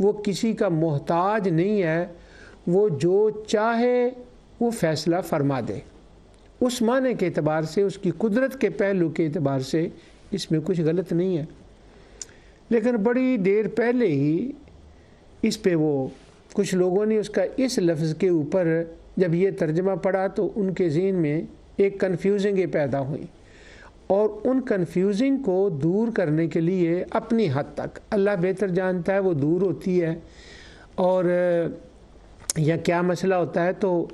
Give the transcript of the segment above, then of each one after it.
وہ کسی کا محتاج نہیں ہے، وہ جو چاہے وہ فیصلہ فرما دے۔ اس معنی کے اعتبار سے، اس کی قدرت کے پہلو کے اعتبار سے اس میں کچھ غلط نہیں ہے۔ لیکن بڑی دیر پہلے ہی اس پہ وہ کچھ لوگوں نے اس کا اس لفظ کے اوپر جب یہ ترجمہ پڑھا تو ان کے ذہن میں ایک کنفیوزنگیں پیدا ہوئیں، اور ان کنفیوزنگ کو دور کرنے کے لیے اپنی حد تک، اللہ بہتر جانتا ہے وہ دور ہوتی ہے اور یا کیا مسئلہ ہوتا ہے، تو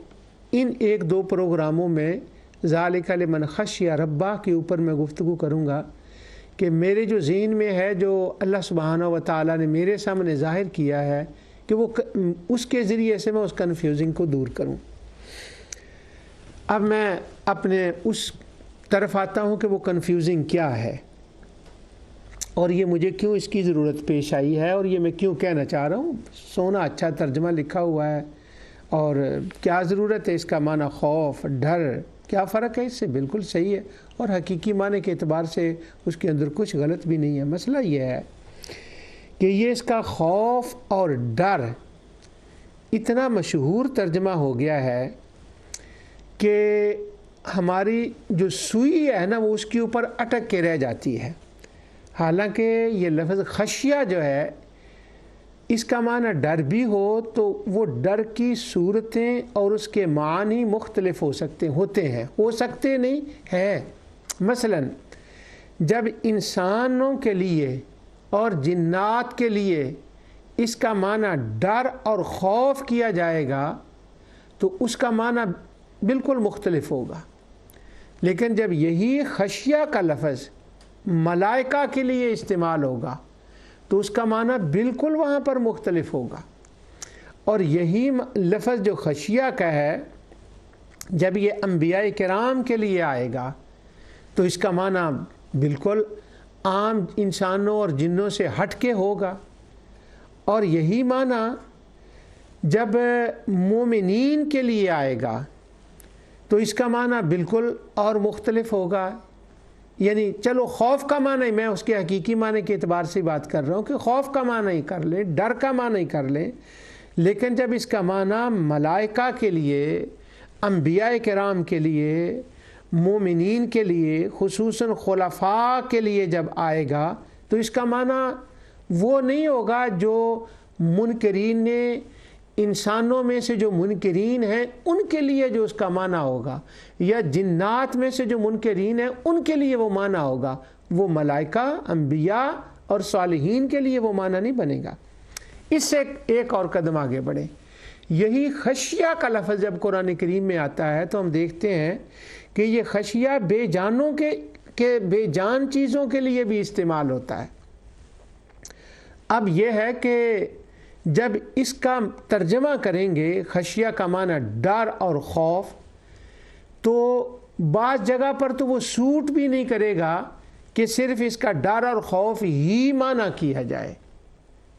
ان ایک دو پروگراموں میں ذالک لمن خشی ربہ کے اوپر میں گفتگو کروں گا کہ میرے جو ذہن میں ہے، جو اللہ سبحانہ و تعالیٰ نے میرے سامنے ظاہر کیا ہے، کہ وہ اس کے ذریعے سے میں اس کنفیوزنگ کو دور کروں۔ اب میں اپنے اس طرف آتا ہوں کہ وہ کنفیوزنگ کیا ہے اور یہ مجھے کیوں اس کی ضرورت پیش آئی ہے، اور یہ میں کیوں کہنا چاہ رہا ہوں۔ سونا اچھا ترجمہ لکھا ہوا ہے، اور کیا ضرورت ہے اس کا معنی خوف، ڈر، کیا فرق ہے اس سے؟ بالکل صحیح ہے، اور حقیقی معنی کے اعتبار سے اس کے اندر کچھ غلط بھی نہیں ہے۔ مسئلہ یہ ہے کہ یہ اس کا خوف اور ڈر اتنا مشہور ترجمہ ہو گیا ہے کہ ہماری جو سوئی ہے نا وہ اس کے اوپر اٹک کے رہ جاتی ہے۔ حالانکہ یہ لفظ خشیہ جو ہے اس کا معنی ڈر بھی ہو تو وہ ڈر کی صورتیں اور اس کے معنی مختلف ہوتے ہیں نہیں ہے۔ مثلا جب انسانوں کے لیے اور جنات کے لیے اس کا معنی ڈر اور خوف کیا جائے گا تو اس کا معنی بالکل مختلف ہوگا، لیکن جب یہی خشیہ کا لفظ ملائکہ کے لیے استعمال ہوگا تو اس کا معنی بالکل وہاں پر مختلف ہوگا، اور یہی لفظ جو خشیہ کا ہے جب یہ انبیاء کرام کے لیے آئے گا تو اس کا معنی بالکل عام انسانوں اور جنوں سے ہٹ کے ہوگا، اور یہی معنی جب مومنین کے لیے آئے گا تو اس کا معنی بالکل اور مختلف ہوگا۔ یعنی چلو خوف کا معنی میں اس کے حقیقی معنی کے اعتبار سے بات کر رہا ہوں کہ خوف کا معنی ہی کر لیں، ڈر کا معنی ہی کر لیں، لیکن جب اس کا معنی ملائکہ کے لیے، انبیاء کرام کے لیے، مومنین کے لیے، خصوصاً خلفاء کے لیے جب آئے گا تو اس کا معنی وہ نہیں ہوگا جو منکرین نے، انسانوں میں سے جو منکرین ہیں ان کے لیے جو اس کا معنی ہوگا، یا جنات میں سے جو منکرین ہیں ان کے لیے وہ معنی ہوگا، وہ ملائکہ، انبیاء اور صالحین کے لیے وہ معنی نہیں بنے گا۔ اس سے ایک اور قدم آگے بڑھیں، یہی خشیہ کا لفظ جب قرآن کریم میں آتا ہے تو ہم دیکھتے ہیں کہ یہ خشیہ بے جانوں کے بے جان چیزوں کے لیے بھی استعمال ہوتا ہے۔ اب یہ ہے کہ جب اس کا ترجمہ کریں گے خشیہ کا معنی ڈر اور خوف، تو بعض جگہ پر تو وہ سوٹ بھی نہیں کرے گا کہ صرف اس کا ڈر اور خوف ہی معنی کیا جائے،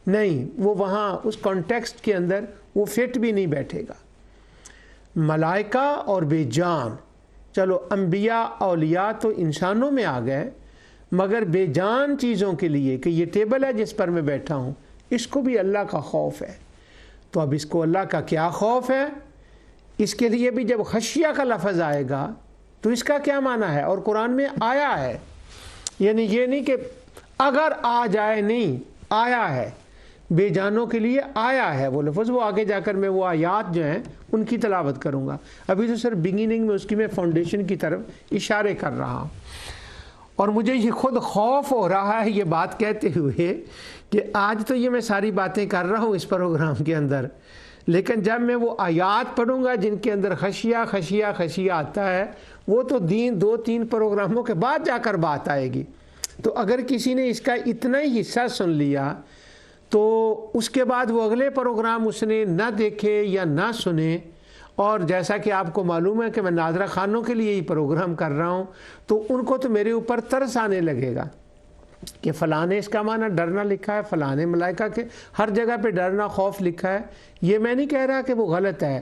نہیں، وہ وہاں اس کانٹیکسٹ کے اندر وہ فٹ بھی نہیں بیٹھے گا۔ ملائکہ اور بے جان، چلو انبیاء اولیاء تو انسانوں میں آ گئے، مگر بے جان چیزوں کے لیے کہ یہ ٹیبل ہے جس پر میں بیٹھا ہوں، اس کو بھی اللہ کا خوف ہے، تو اب اس کو اللہ کا کیا خوف ہے، اس کے لیے بھی جب خشیہ کا لفظ آئے گا تو اس کا کیا معنی ہے، اور قرآن میں آیا ہے، یعنی یہ نہیں کہ اگر آ جائے، نہیں، آیا ہے، بے جانوں کے لیے آیا ہے وہ لفظ۔ وہ آگے جا کر میں وہ آیات جو ہیں ان کی تلاوت کروں گا، ابھی تو صرف بگننگ میں اس کی میں فاؤنڈیشن کی طرف اشارے کر رہا ہوں، اور مجھے یہ خود خوف ہو رہا ہے یہ بات کہتے ہوئے کہ آج تو یہ میں ساری باتیں کر رہا ہوں اس پروگرام کے اندر، لیکن جب میں وہ آیات پڑھوں گا جن کے اندر خشیہ خشیہ خشیہ آتا ہے، وہ تو 2-3 پروگراموں کے بعد جا کر بات آئے گی۔ تو اگر کسی نے اس کا اتنا ہی حصہ سن لیا تو اس کے بعد وہ اگلے پروگرام اس نے نہ دیکھے یا نہ سنے، اور جیسا کہ آپ کو معلوم ہے کہ میں ناظرہ خانوں کے لیے ہی پروگرام کر رہا ہوں، تو ان کو تو میرے اوپر ترس آنے لگے گا کہ فلاں نے اس کا معنی ڈرنا لکھا ہے، فلاں نے ملائکہ کے ہر جگہ پہ ڈرنا خوف لکھا ہے۔ یہ میں نہیں کہہ رہا کہ وہ غلط ہے،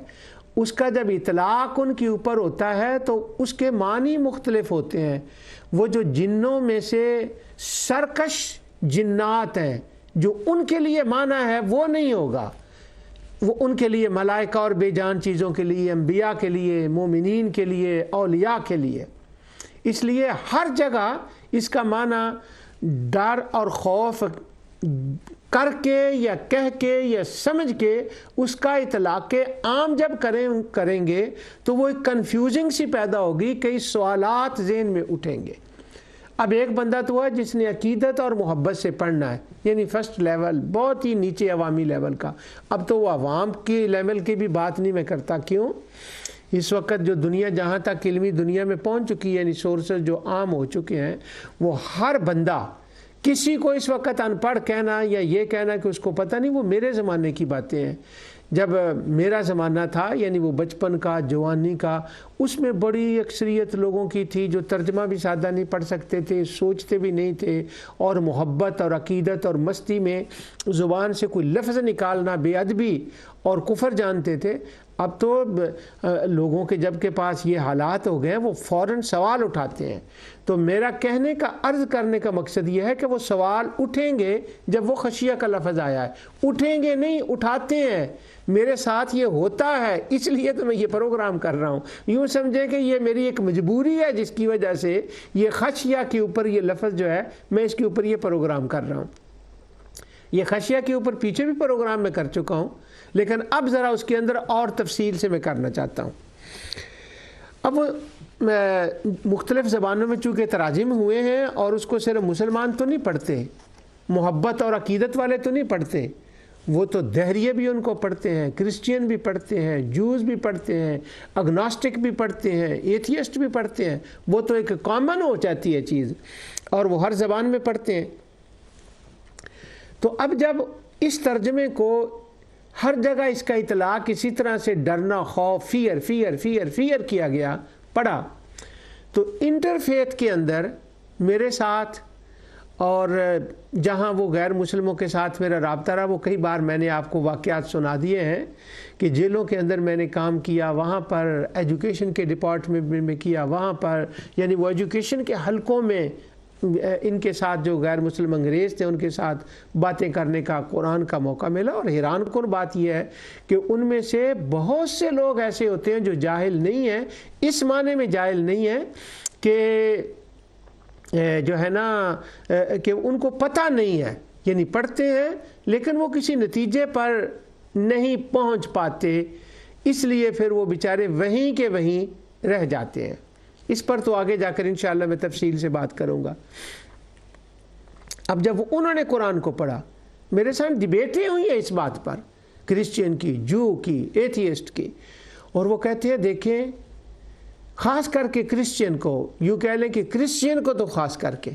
اس کا جب اطلاق ان کے اوپر ہوتا ہے تو اس کے معنی مختلف ہوتے ہیں۔ وہ جو جنوں میں سے سرکش جنات ہیں جو ان کے لیے مانا ہے وہ نہیں ہوگا، وہ ان کے لیے ملائکہ اور بے جان چیزوں کے لیے، انبیاء کے لیے، مومنین کے لیے، اولیاء کے لیے۔ اس لیے ہر جگہ اس کا معنی ڈر اور خوف کر کے یا کہہ کے یا سمجھ کے اس کا اطلاق عام جب کریں گے تو وہ ایک کنفیوزنگ سی پیدا ہوگی، کئی سوالات ذہن میں اٹھیں گے۔ اب ایک بندہ تو ہے جس نے عقیدت اور محبت سے پڑھنا ہے، یعنی فرسٹ لیول، بہت ہی نیچے عوامی لیول کا۔ اب تو وہ عوام کی لیول کی بھی بات نہیں میں کرتا، کیوں؟ اس وقت جو دنیا جہاں تک علمی دنیا میں پہنچ چکی ہے، یعنی سورسز جو عام ہو چکے ہیں، وہ ہر بندہ، کسی کو اس وقت ان پڑھ کہنا یا یہ کہنا کہ اس کو پتہ نہیں، وہ میرے زمانے کی باتیں ہیں۔ جب میرا زمانہ تھا، یعنی وہ بچپن کا، جوانی کا، اس میں بڑی اکثریت لوگوں کی تھی جو ترجمہ بھی سادہ نہیں پڑھ سکتے تھے، سوچتے بھی نہیں تھے، اور محبت اور عقیدت اور مستی میں زبان سے کوئی لفظ نکالنا بے ادبی اور کفر جانتے تھے۔ اب تو لوگوں کے جب کے پاس یہ حالات ہو گئے ہیں، وہ فوراً سوال اٹھاتے ہیں۔ تو میرا کہنے کا، عرض کرنے کا مقصد یہ ہے کہ وہ سوال اٹھیں گے جب وہ خشیہ کا لفظ آیا ہے، اٹھیں گے نہیں، اٹھاتے ہیں۔ میرے ساتھ یہ ہوتا ہے، اس لیے تو میں یہ پروگرام کر رہا ہوں۔ یوں سمجھیں کہ یہ میری ایک مجبوری ہے جس کی وجہ سے یہ خشیہ کے اوپر یہ لفظ جو ہے، میں اس کے اوپر یہ پروگرام کر رہا ہوں۔ یہ خشیہ کے اوپر پیچھے بھی پروگرام میں کر چکا ہوں، لیکن اب ذرا اس کے اندر اور تفصیل سے میں کرنا چاہتا ہوں۔ اب مختلف زبانوں میں چونکہ تراجم ہوئے ہیں، اور اس کو صرف مسلمان تو نہیں پڑھتے، محبت اور عقیدت والے تو نہیں پڑھتے، وہ تو دہریے بھی ان کو پڑھتے ہیں، کرسچین بھی پڑھتے ہیں، جوز بھی پڑھتے ہیں، اگناسٹک بھی پڑھتے ہیں، ایتھیسٹ بھی پڑھتے ہیں۔ وہ تو ایک کامن ہو جاتی ہے چیز، اور وہ ہر زبان میں پڑھتے ہیں۔ تو اب جب اس ترجمے کو ہر جگہ اس کا اطلاق اسی طرح سے ڈرنا، خوف، فیئر فیئر فیئر فیئر کیا گیا، پڑھا، تو انٹرفیتھ کے اندر میرے ساتھ اور جہاں وہ غیر مسلموں کے ساتھ میرا رابطہ رہا، وہ کئی بار میں نے آپ کو واقعات سنا دیے ہیں کہ جیلوں کے اندر میں نے کام کیا، وہاں پر ایجوکیشن کے ڈپارٹمنٹ میں کیا، وہاں پر یعنی وہ ایجوکیشن کے حلقوں میں ان کے ساتھ جو غیر مسلم انگریز تھے ان کے ساتھ باتیں کرنے کا، قرآن کا موقع ملا۔ اور حیران کن بات یہ ہے کہ ان میں سے بہت سے لوگ ایسے ہوتے ہیں جو جاہل نہیں ہیں، اس معنی میں جاہل نہیں ہیں کہ جو ہے نا کہ ان کو پتہ نہیں ہے، یعنی پڑھتے ہیں لیکن وہ کسی نتیجے پر نہیں پہنچ پاتے، اس لیے پھر وہ بیچارے وہیں کے وہیں رہ جاتے ہیں۔ اس پر تو آگے جا کر انشاءاللہ میں تفصیل سے بات کروں گا۔ اب جب انہوں نے قرآن کو پڑھا، میرے ساتھ ڈیبیٹیں ہوئی ہیں اس بات پر، کرسچین کی، جو کی، ایتھیسٹ کی، اور وہ کہتے ہیں دیکھیں، خاص کر کے کرسچین کو، یوں کہہ لیں کہ کرسچین کو تو خاص کر کے،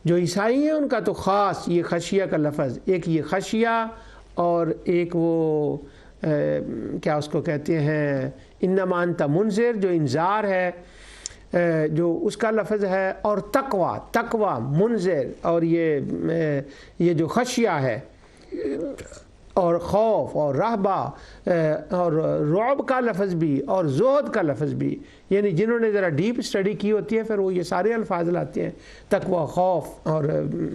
جو عیسائی ہیں ان کا تو خاص یہ خشیہ کا لفظ، ایک یہ خشیہ اور ایک وہ کیا اس کو کہتے ہیں انما انت منذر، جو انذار ہے، جو اس کا لفظ ہے، اور تقوی منذر، اور یہ جو خشیہ ہے، اور خوف اور رہبہ اور رعب کا لفظ بھی، اور زہد کا لفظ بھی، یعنی جنہوں نے ذرا ڈیپ اسٹڈی کی ہوتی ہے پھر وہ یہ سارے الفاظ لاتے ہیں، تقوی، خوف اور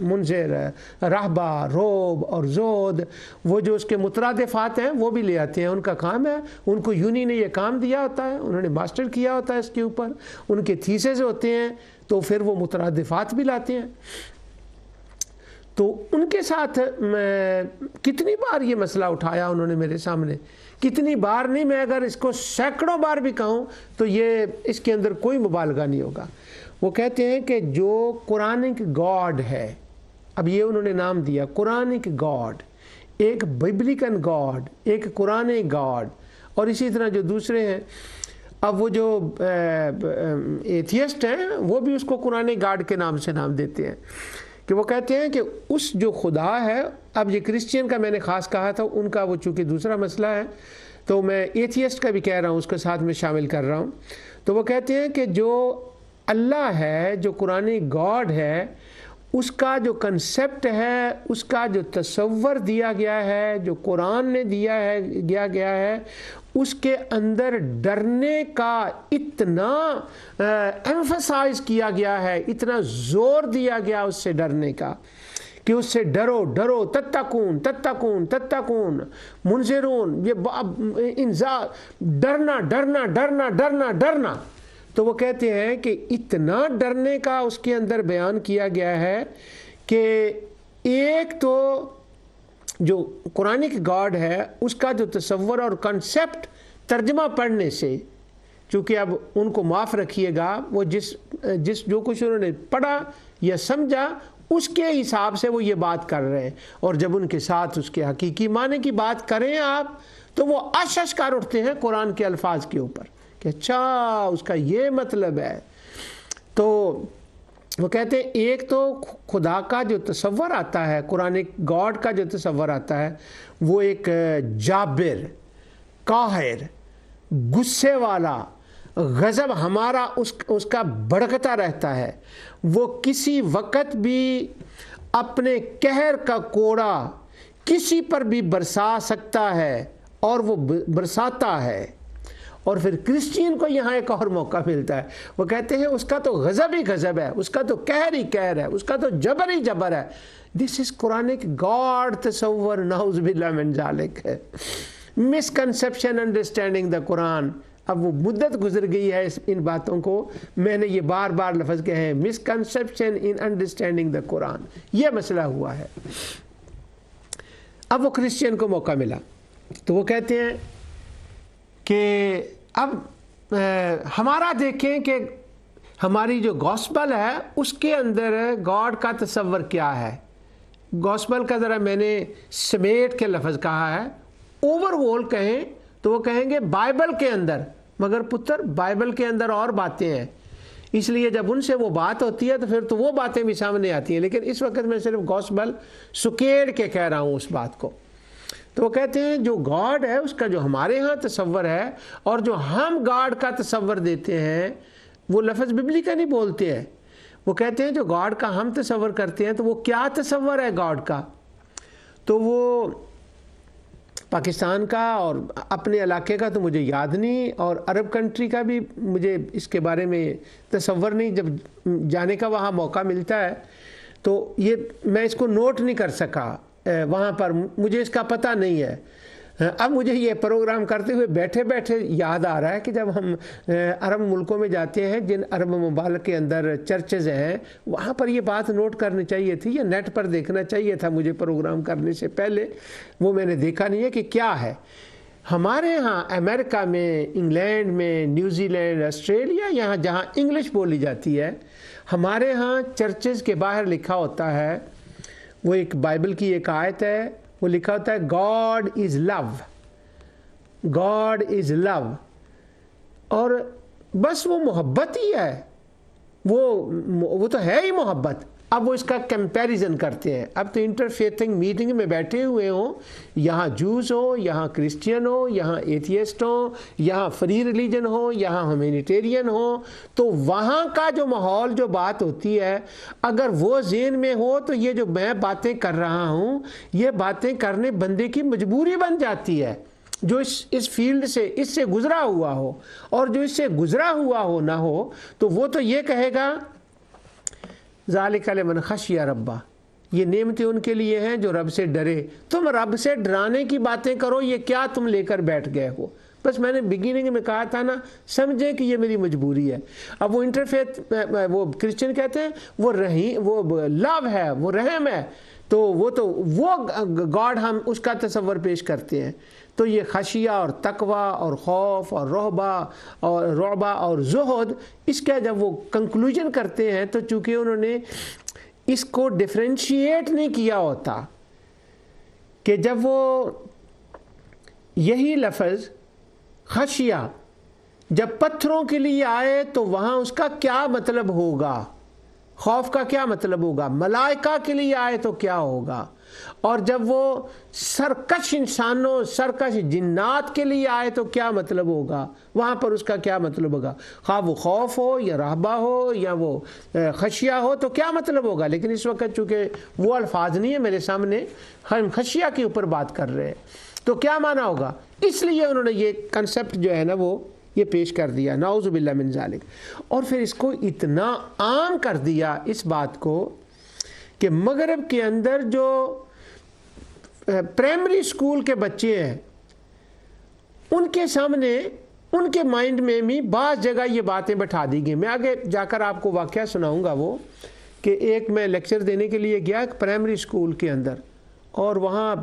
منذر، رہبہ، رعب اور زہد، وہ جو اس کے مترادفات ہیں وہ بھی لے آتے ہیں۔ ان کا کام ہے، ان کو یونی نے یہ کام دیا ہوتا ہے، انہوں نے ماسٹر کیا ہوتا ہے اس کے اوپر، ان کے تھیسز ہوتے ہیں، تو پھر وہ مترادفات بھی لاتے ہیں۔ تو ان کے ساتھ میں کتنی بار یہ مسئلہ اٹھایا انہوں نے میرے سامنے، کتنی بار نہیں، میں اگر اس کو سینکڑوں بار بھی کہوں تو یہ اس کے اندر کوئی مبالغہ نہیں ہوگا۔ وہ کہتے ہیں کہ جو قرآنک گاڈ ہے، اب یہ انہوں نے نام دیا قرآنک گاڈ، ایک بائبلیکن گاڈ، ایک قرآن گاڈ، اور اسی طرح جو دوسرے ہیں، اب وہ جو ایتھیسٹ ہیں وہ بھی اس کو قرآن گاڈ کے نام سے نام دیتے ہیں، کہ وہ کہتے ہیں کہ اس جو خدا ہے، اب یہ کرسچین کا میں نے خاص کہا تھا، ان کا وہ چونکہ دوسرا مسئلہ ہے تو میں ایتھیسٹ کا بھی کہہ رہا ہوں، اس کے ساتھ میں شامل کر رہا ہوں۔ تو وہ کہتے ہیں کہ جو اللہ ہے، جو قرآن گاڈ ہے، اس کا جو کنسپٹ ہے، اس کا جو تصور دیا گیا ہے، جو قرآن نے دیا گیا ہے، اس کے اندر ڈرنے کا اتنا ایمفسائز کیا گیا ہے، اتنا زور دیا گیا اس سے ڈرنے کا، کہ کہ اس سے ڈرو ڈرو، تتقون تتقون تتقون منذرون، یہ انذار، ڈرنا ڈرنا ڈرنا ڈرنا ڈرنا۔ تو وہ کہتے ہیں کہ اتنا ڈرنے کا اس کے اندر بیان کیا گیا ہے کہ ایک تو جو قرآنک گاڈ ہے اس کا جو تصور اور کنسیپٹ ترجمہ پڑھنے سے، چونکہ اب ان کو معاف رکھیے گا، وہ جس جو کچھ انہوں نے پڑھا یا سمجھا اس کے حساب سے وہ یہ بات کر رہے ہیں، اور جب ان کے ساتھ اس کے حقیقی معنی کی بات کریں آپ تو وہ اشش کر اٹھتے ہیں قرآن کے الفاظ کے اوپر کہ اچھا اس کا یہ مطلب ہے۔ تو وہ کہتے ہیں ایک تو خدا کا جو تصور آتا ہے، قرآن گاڈ کا جو تصور آتا ہے، وہ ایک جابر، قاہر، غصے والا، غضب ہمارا اس کا بھڑکتا رہتا ہے، وہ کسی وقت بھی اپنے قہر کا کوڑا کسی پر بھی برسا سکتا ہے اور وہ برساتا ہے۔ اور پھر کرسچین کو یہاں ایک اور موقع ملتا ہے، وہ کہتے ہیں اس کا تو غضب ہی غضب ہے، اس کا تو قہر ہی قہر ہے، اس کا تو جبر ہی جبر ہے۔ دس از قرآنک گاڈ تصور، نعوذ باللہ من ذالک ہے، مس کنسیپشن انڈرسٹینڈنگ دا قرآن۔ اب وہ مدت گزر گئی ہے ان باتوں کو، میں نے یہ بار بار لفظ کہے ہیں، مس کنسیپشن ان انڈرسٹینڈنگ دا قرآن، یہ مسئلہ ہوا ہے۔ اب وہ کرسچین کو موقع ملا تو وہ کہتے ہیں کہ اب ہمارا دیکھیں کہ ہماری جو گاسپل ہے اس کے اندر گاڈ کا تصور کیا ہے۔ گاسپل کا ذرا میں نے سمیٹ کے لفظ کہا ہے، اوور آل کہیں تو وہ کہیں گے بائبل کے اندر، مگر پتر بائبل کے اندر اور باتیں ہیں، اس لیے جب ان سے وہ بات ہوتی ہے تو پھر تو وہ باتیں بھی سامنے آتی ہیں، لیکن اس وقت میں صرف گاسپل سکیڑ کے کہہ رہا ہوں اس بات کو۔ تو وہ کہتے ہیں جو گاڈ ہے اس کا جو ہمارے ہاں تصور ہے اور جو ہم گاڈ کا تصور دیتے ہیں، وہ لفظ ببلی کا نہیں بولتے ہیں، وہ کہتے ہیں جو گاڈ کا ہم تصور کرتے ہیں تو وہ کیا تصور ہے گاڈ کا؟ تو وہ پاکستان کا اور اپنے علاقے کا تو مجھے یاد نہیں، اور عرب کنٹری کا بھی مجھے اس کے بارے میں تصور نہیں، جب جانے کا وہاں موقع ملتا ہے تو یہ میں اس کو نوٹ نہیں کر سکا، وہاں پر مجھے اس کا پتہ نہیں ہے۔ اب مجھے یہ پروگرام کرتے ہوئے بیٹھے بیٹھے یاد آ رہا ہے کہ جب ہم عرب ملکوں میں جاتے ہیں، جن عرب ممالک کے اندر چرچز ہیں، وہاں پر یہ بات نوٹ کرنی چاہیے تھی، یہ نیٹ پر دیکھنا چاہیے تھا مجھے پروگرام کرنے سے پہلے، وہ میں نے دیکھا نہیں ہے کہ کیا ہے۔ ہمارے ہاں امریکہ میں، انگلینڈ میں، نیوزی لینڈ، آسٹریلیا، یہاں جہاں انگلش بولی جاتی ہے، ہمارے ہاں چرچز کے باہر لکھا ہوتا ہے، وہ ایک بائبل کی ایک آیت ہے، وہ لکھا ہوتا ہے God is love, God is لو، اور بس وہ محبت ہی ہے، وہ تو ہے ہی محبت۔ اب وہ اس کا کمپیریزن کرتے ہیں، اب تو انٹرفیتھنگ میٹنگ میں بیٹھے ہوئے ہوں، یہاں جوز ہو، یہاں کرسچین ہو، یہاں ایتھیسٹ ہو، یہاں فری ریلیجن ہو، یہاں ہیومینیٹیرین ہو، تو وہاں کا جو ماحول، جو بات ہوتی ہے، اگر وہ ذہن میں ہو تو یہ جو میں باتیں کر رہا ہوں، یہ باتیں کرنے بندے کی مجبوری بن جاتی ہے، جو اس فیلڈ سے اس سے گزرا ہوا ہو، اور جو اس سے گزرا ہوا ہو نہ ہو تو وہ تو یہ کہے گا ذالک لمن خشی ربہ، یہ نعمتیں ان کے لیے ہیں جو رب سے ڈرے۔ تم رب سے ڈرانے کی باتیں کرو، یہ کیا تم لے کر بیٹھ گئے ہو؟ بس میں نے بگیننگ میں کہا تھا نا، سمجھیں کہ یہ میری مجبوری ہے۔ اب وہ انٹرفیتھ وہ کرسچن کہتے ہیں وہ لو ہے، وہ رحم ہے، تو وہ گاڈ ہم اس کا تصور پیش کرتے ہیں۔ تو یہ خشیہ اور تقوی اور خوف اور رعبہ اور زہد، اس کا جب وہ کنکلوژن کرتے ہیں تو چونکہ انہوں نے اس کو ڈیفرینشیٹ نہیں کیا ہوتا کہ جب وہ یہی لفظ خشیہ جب پتھروں کے لیے آئے تو وہاں اس کا کیا مطلب ہوگا، خوف کا کیا مطلب ہوگا، ملائکہ کے لیے آئے تو کیا ہوگا، اور جب وہ سرکش انسانوں، سرکش جنات کے لیے آئے تو کیا مطلب ہوگا، وہاں پر اس کا کیا مطلب ہوگا، خواہ وہ خوف ہو یا رہبہ ہو یا وہ خشیہ ہو تو کیا مطلب ہوگا۔ لیکن اس وقت چونکہ وہ الفاظ نہیں ہے میرے سامنے، ہم خشیہ کے اوپر بات کر رہے ہیں، تو کیا معنی ہوگا، اس لیے انہوں نے یہ کنسیپٹ جو ہے نا وہ یہ پیش کر دیا، نعوذ باللہ من ذالک۔ اور پھر اس کو اتنا عام کر دیا اس بات کو کہ مغرب کے اندر جو پرائمری سکول کے بچے ہیں ان کے سامنے ان کے مائنڈ میں بھی بعض جگہ یہ باتیں بٹھا دی گئی. میں آگے جا کر آپ کو واقعہ سناؤں گا وہ کہ ایک میں لیکچر دینے کے لیے گیا ایک پرائمری سکول کے اندر, اور وہاں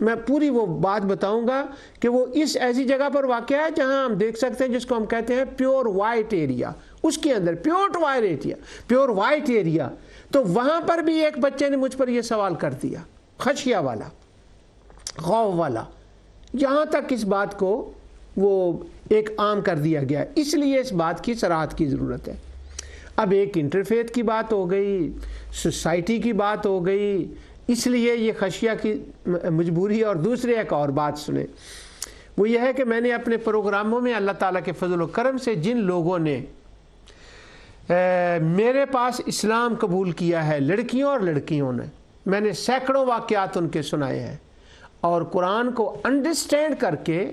میں پوری وہ بات بتاؤں گا کہ وہ اس ایسی جگہ پر واقع ہے جہاں ہم دیکھ سکتے ہیں جس کو ہم کہتے ہیں پیور وائٹ ایریا, اس کے اندر پیور وائٹ ایریا. تو وہاں پر بھی ایک بچے نے مجھ پر یہ سوال کر دیا, خشیہ والا, خوف والا, یہاں تک اس بات کو وہ ایک عام کر دیا گیا. اس لیے اس بات کی صراحت کی ضرورت ہے. اب ایک انٹرفیت کی بات ہو گئی, سوسائٹی کی بات ہو گئی, اس لیے یہ خشیہ کی مجبوری ہے. اور دوسرے ایک اور بات سنیں, وہ یہ ہے کہ میں نے اپنے پروگراموں میں اللہ تعالیٰ کے فضل و کرم سے جن لوگوں نے میرے پاس اسلام قبول کیا ہے, لڑکیوں اور لڑکیوں نے, میں نے سینکڑوں واقعات ان کے سنائے ہیں, اور قرآن کو انڈرسٹینڈ کر کے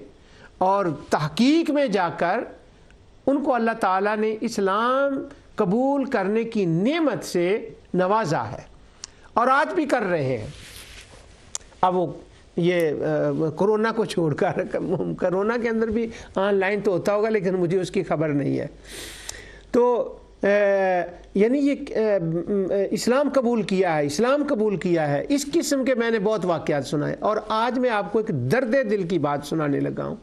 اور تحقیق میں جا کر ان کو اللہ تعالیٰ نے اسلام قبول کرنے کی نعمت سے نوازا ہے, اور آج بھی کر رہے ہیں. اب وہ یہ کرونا کو چھوڑ کر, کرونا کے اندر بھی آن لائن تو ہوتا ہوگا لیکن مجھے اس کی خبر نہیں ہے. تو یعنی یہ اسلام قبول کیا ہے, اس قسم کے میں نے بہت واقعات سنائے. اور آج میں آپ کو ایک درد دل کی بات سنانے لگا ہوں.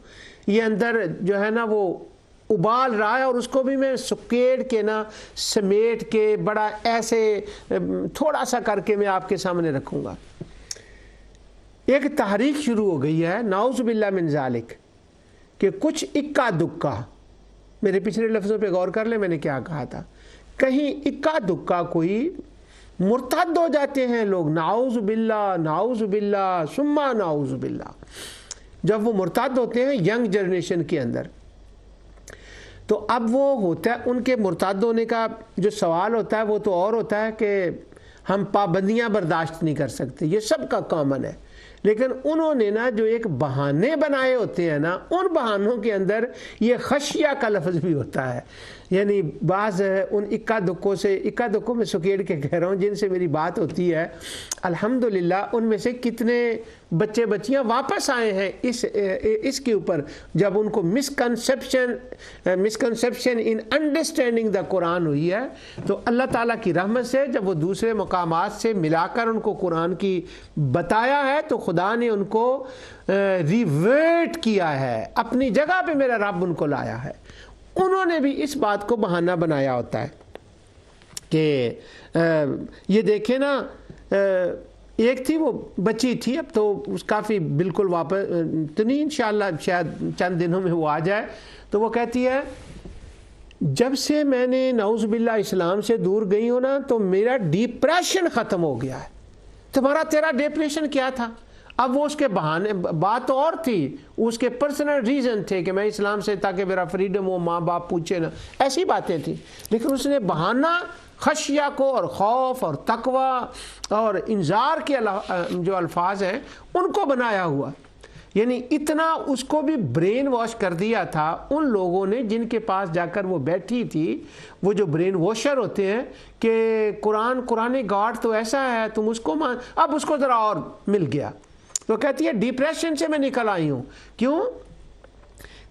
یہ اندر جو ہے نا وہ ابال رہا ہے, اور اس کو بھی میں سکیڑ کے نا سمیٹ کے بڑا ایسے تھوڑا سا کر کے میں آپ کے سامنے رکھوں گا. ایک تحریک شروع ہو گئی ہے, نعوذ باللہ من ذالک, کہ کچھ اکا دکا, میرے پچھلے لفظوں پہ غور کر لیں میں نے کیا کہا تھا, کہیں اکا دکا کوئی مرتد ہو جاتے ہیں لوگ, نعوذ باللہ ثم نعوذ باللہ. جب وہ مرتد ہوتے ہیں ینگ جنریشن کے اندر, تو اب وہ ہوتا ہے ان کے مرتد ہونے کا جو سوال ہوتا ہے وہ تو اور ہوتا ہے کہ ہم پابندیاں برداشت نہیں کر سکتے, یہ سب کا کامن ہے. لیکن انہوں نے نا جو ایک بہانے بنائے ہوتے ہیں نا, ان بہانوں کے اندر یہ خشیہ کا لفظ بھی ہوتا ہے. یعنی بعض ان اکا دکوں میں سکیڑ کے کہہ رہا ہوں جن سے میری بات ہوتی ہے, الحمدللہ ان میں سے کتنے بچے بچیاں واپس آئے ہیں اس کے اوپر, جب ان کو مسکنسیپشن ان انڈرسٹینڈنگ دا قرآن ہوئی ہے. تو اللہ تعالیٰ کی رحمت سے جب وہ دوسرے مقامات سے ملا کر ان کو قرآن کی بتایا ہے تو خدا نے ان کو ریورٹ کیا ہے, اپنی جگہ پہ میرا رب ان کو لایا ہے. انہوں نے بھی اس بات کو بہانہ بنایا ہوتا ہے کہ یہ دیکھیں نا, ایک تھی وہ بچی تھی, اب تو کافی بالکل واپس تو نہیں, انشاءاللہ شاید چند دنوں میں وہ آ جائے. تو وہ کہتی ہے جب سے میں نے نعوذ باللہ اسلام سے دور گئی ہوں نا تو میرا ڈپریشن ختم ہو گیا ہے. تیرا ڈپریشن کیا تھا؟ اب وہ اس کے بہانے, بات تو اور تھی, اس کے پرسنل ریزن تھے کہ میں اسلام سے تاکہ میرا فریڈم ہو, ماں باپ پوچھے نا, ایسی باتیں تھیں. لیکن اس نے بہانہ خشیہ کو اور خوف اور تقوی اور انذار کے جو الفاظ ہیں ان کو بنایا ہوا. یعنی اتنا اس کو بھی برین واش کر دیا تھا ان لوگوں نے جن کے پاس جا کر وہ بیٹھی تھی, وہ جو برین واشر ہوتے ہیں کہ قرآن گاڈ تو ایسا ہے, تم اس کو مان. اب اس کو ذرا اور مل گیا. تو کہتی ہے ڈپریشن سے میں نکل آئی ہوں. کیوں؟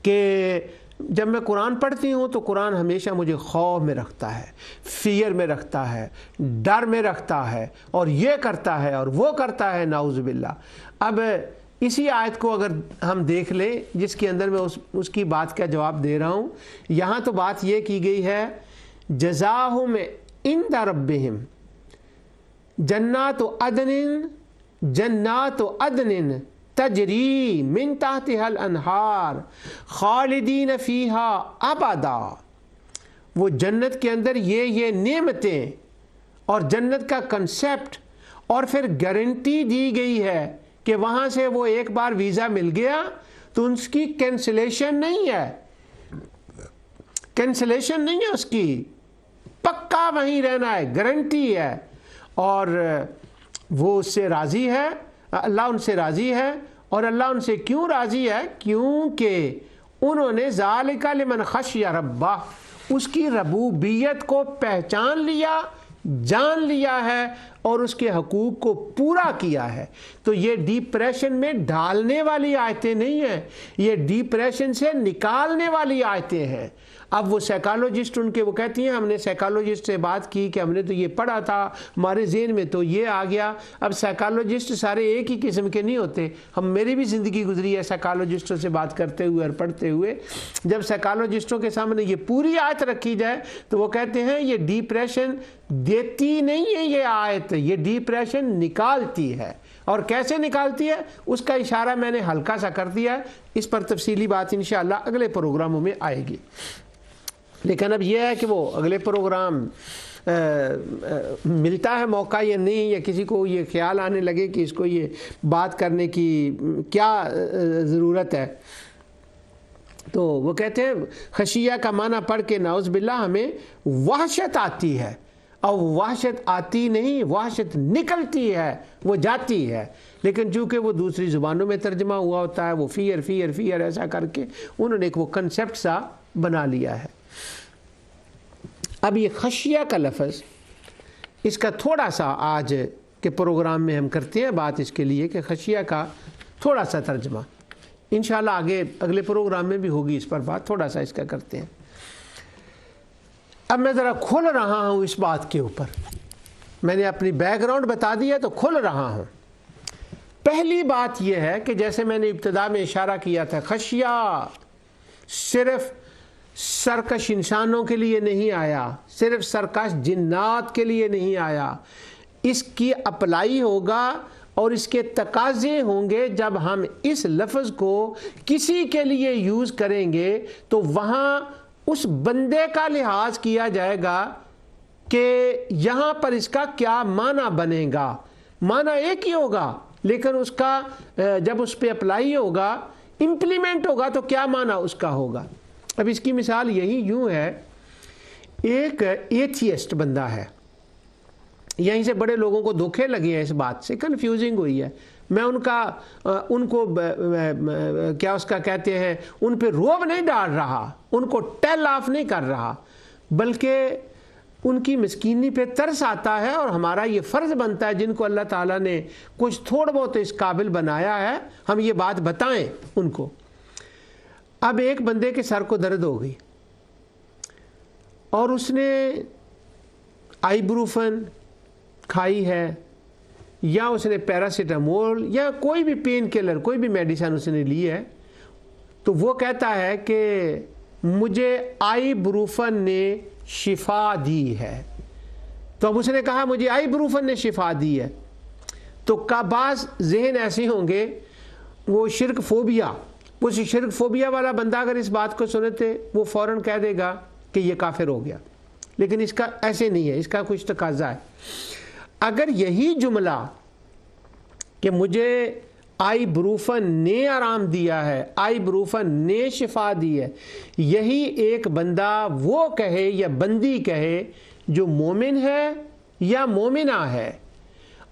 کہ جب میں قرآن پڑھتی ہوں تو قرآن ہمیشہ مجھے خوف میں رکھتا ہے, فیئر میں رکھتا ہے, ڈر میں رکھتا ہے, اور یہ کرتا ہے اور وہ کرتا ہے, نعوذ باللہ. اب اسی آیت کو اگر ہم دیکھ لیں جس کے اندر میں اس کی بات کا جواب دے رہا ہوں, یہاں تو بات یہ کی گئی ہے جزاہم عند ربہم جنات عدن تجری من تحتها الانہار خالدین فیہا ابدا. وہ جنت کے اندر یہ نعمتیں اور جنت کا کنسیپٹ, اور پھر گارنٹی دی گئی ہے کہ وہاں سے وہ ایک بار ویزا مل گیا تو اس کی کینسلیشن نہیں ہے, اس کی پکا وہیں رہنا ہے, گارنٹی ہے. اور وہ اس سے راضی ہے, اللہ ان سے راضی ہے. اور اللہ ان سے کیوں راضی ہے؟ کیونکہ انہوں نے ذالک لمن خشی ربہ, اس کی ربوبیت کو پہچان لیا, جان لیا ہے, اور اس کے حقوق کو پورا کیا ہے۔ تو یہ ڈپریشن میں ڈالنے والی آیتیں نہیں ہیں، یہ ڈپریشن سے نکالنے والی آیتیں ہیں۔ اب وہ سائیکالوجسٹ ان کے وہ کہتی ہیں ہم نے سائیکالوجسٹ سے بات کی کہ ہم نے تو یہ پڑھا تھا، ہمارے ذہن میں تو یہ آ گیا۔ اب سائیکالوجسٹ سارے ایک ہی قسم کے نہیں ہوتے، میری بھی زندگی گزری ہے سائیکالوجسٹوں سے بات کرتے ہوئے اور پڑھتے ہوئے۔ جب سائیکالوجسٹوں کے سامنے یہ پوری آیت رکھی جائے تو وہ کہتے ہیں یہ ڈپریشن دیتی نہیں ہے، یہ آیت یہ ڈپریشن نکالتی ہے۔ اور کیسے نکالتی ہے اس کا اشارہ میں نے ہلکا سا کر دیا ہے، اس پر تفصیلی بات انشاءاللہ اگلے پروگراموں میں آئے گی۔ لیکن اب یہ ہے کہ وہ اگلے پروگرام ملتا ہے موقع یا نہیں، یا کسی کو یہ خیال آنے لگے کہ اس کو یہ بات کرنے کی کیا ضرورت ہے، تو وہ کہتے ہیں خشیہ کا معنی پڑھ کے نعوذ باللہ ہمیں وحشت آتی ہے، اور وحشت آتی نہیں، وحشت نکلتی ہے، وہ جاتی ہے۔ لیکن چونکہ وہ دوسری زبانوں میں ترجمہ ہوا ہوتا ہے، وہ فیئر فیئر فیئر ایسا کر کے انہوں نے ایک وہ کنسیپٹ سا بنا لیا ہے۔ اب یہ خشیہ کا لفظ، اس کا تھوڑا سا آج کے پروگرام میں ہم کرتے ہیں بات اس کے لیے کہ خشیہ کا تھوڑا سا ترجمہ انشاءاللہ اگلے پروگرام میں بھی ہوگی، اس پر بات تھوڑا سا اس کا کرتے ہیں۔ اب میں ذرا کھل رہا ہوں اس بات کے اوپر، میں نے اپنی بیک گراؤنڈ بتا دیا تو کھل رہا ہوں۔ پہلی بات یہ ہے کہ جیسے میں نے ابتدا میں اشارہ کیا تھا، خشیہ صرف سرکش انسانوں کے لیے نہیں آیا، صرف سرکش جنات کے لیے نہیں آیا، اس کی اپلائی ہوگا اور اس کے تقاضے ہوں گے۔ جب ہم اس لفظ کو کسی کے لیے یوز کریں گے تو وہاں اس بندے کا لحاظ کیا جائے گا کہ یہاں پر اس کا کیا معنی بنے گا۔ معنی ایک ہی ہوگا لیکن اس کا جب اس پہ اپلائی ہوگا، امپلیمنٹ ہوگا تو کیا معنی اس کا ہوگا۔ اب اس کی مثال یہی یوں ہے، ایک ایتھیسٹ بندہ ہے، یہیں سے بڑے لوگوں کو دھوکے لگے ہیں، اس بات سے کنفیوزنگ ہوئی ہے۔ میں ان کو کیا اس کا کہتے ہیں، ان پہ روب نہیں ڈال رہا، ان کو ٹیل آف نہیں کر رہا، بلکہ ان کی مسکینی پہ ترس آتا ہے، اور ہمارا یہ فرض بنتا ہے جن کو اللہ تعالیٰ نے کچھ تھوڑا بہت اس قابل بنایا ہے، ہم یہ بات بتائیں ان کو۔ اب ایک بندے کے سر کو درد ہو گئی اور اس نے آئی بروفن کھائی ہے، یا اس نے پیراسیٹامول یا کوئی بھی پین کلر، کوئی بھی میڈیسن اس نے لی ہے، تو وہ کہتا ہے کہ مجھے آئی بروفن نے شفا دی ہے۔ تو اب اس نے کہا مجھے آئی بروفن نے شفا دی ہے، تو کا بعض ذہن ایسے ہوں گے، وہ شرک فوبیا، وہ شرک فوبیا والا بندہ اگر اس بات کو سنتے وہ فوراً کہہ دے گا کہ یہ کافر ہو گیا، لیکن اس کا ایسے نہیں ہے، اس کا کچھ تقاضا ہے۔ اگر یہی جملہ کہ مجھے آئی بروفن نے آرام دیا ہے، آئی بروفن نے شفا دی ہے، یہی ایک بندہ وہ کہے یا بندی کہے جو مومن ہے یا مومنہ ہے،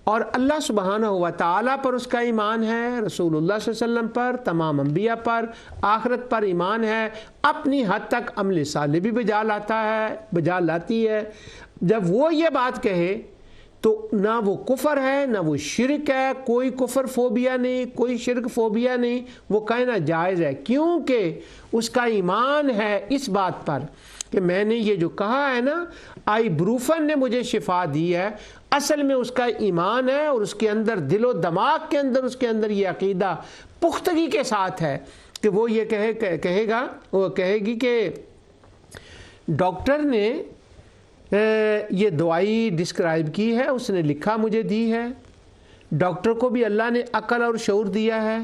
اور اللہ سبحانہ و تعالیٰ پر اس کا ایمان ہے، رسول اللہ صلی اللہ علیہ وسلم پر، تمام انبیاء پر، آخرت پر ایمان ہے، اپنی حد تک عمل صالح بھی بجا لاتی ہے، جب وہ یہ بات کہے تو نہ وہ کفر ہے نہ وہ شرک ہے، کوئی کفر فوبیا نہیں، کوئی شرک فوبیا نہیں، وہ کہنا جائز ہے، کیونکہ اس کا ایمان ہے اس بات پر کہ میں نے یہ جو کہا ہے نا، آئی بروفن نے مجھے شفا دی ہے، اصل میں اس کا ایمان ہے، اور اس کے اندر دل و دماغ کے اندر اس کے اندر یہ عقیدہ پختگی کے ساتھ ہے کہ وہ یہ کہے گا، وہ کہے گی کہ ڈاکٹر نے یہ دوائی ڈسکرائب کی ہے، اس نے لکھا مجھے دی ہے، ڈاکٹر کو بھی اللہ نے عقل اور شعور دیا ہے،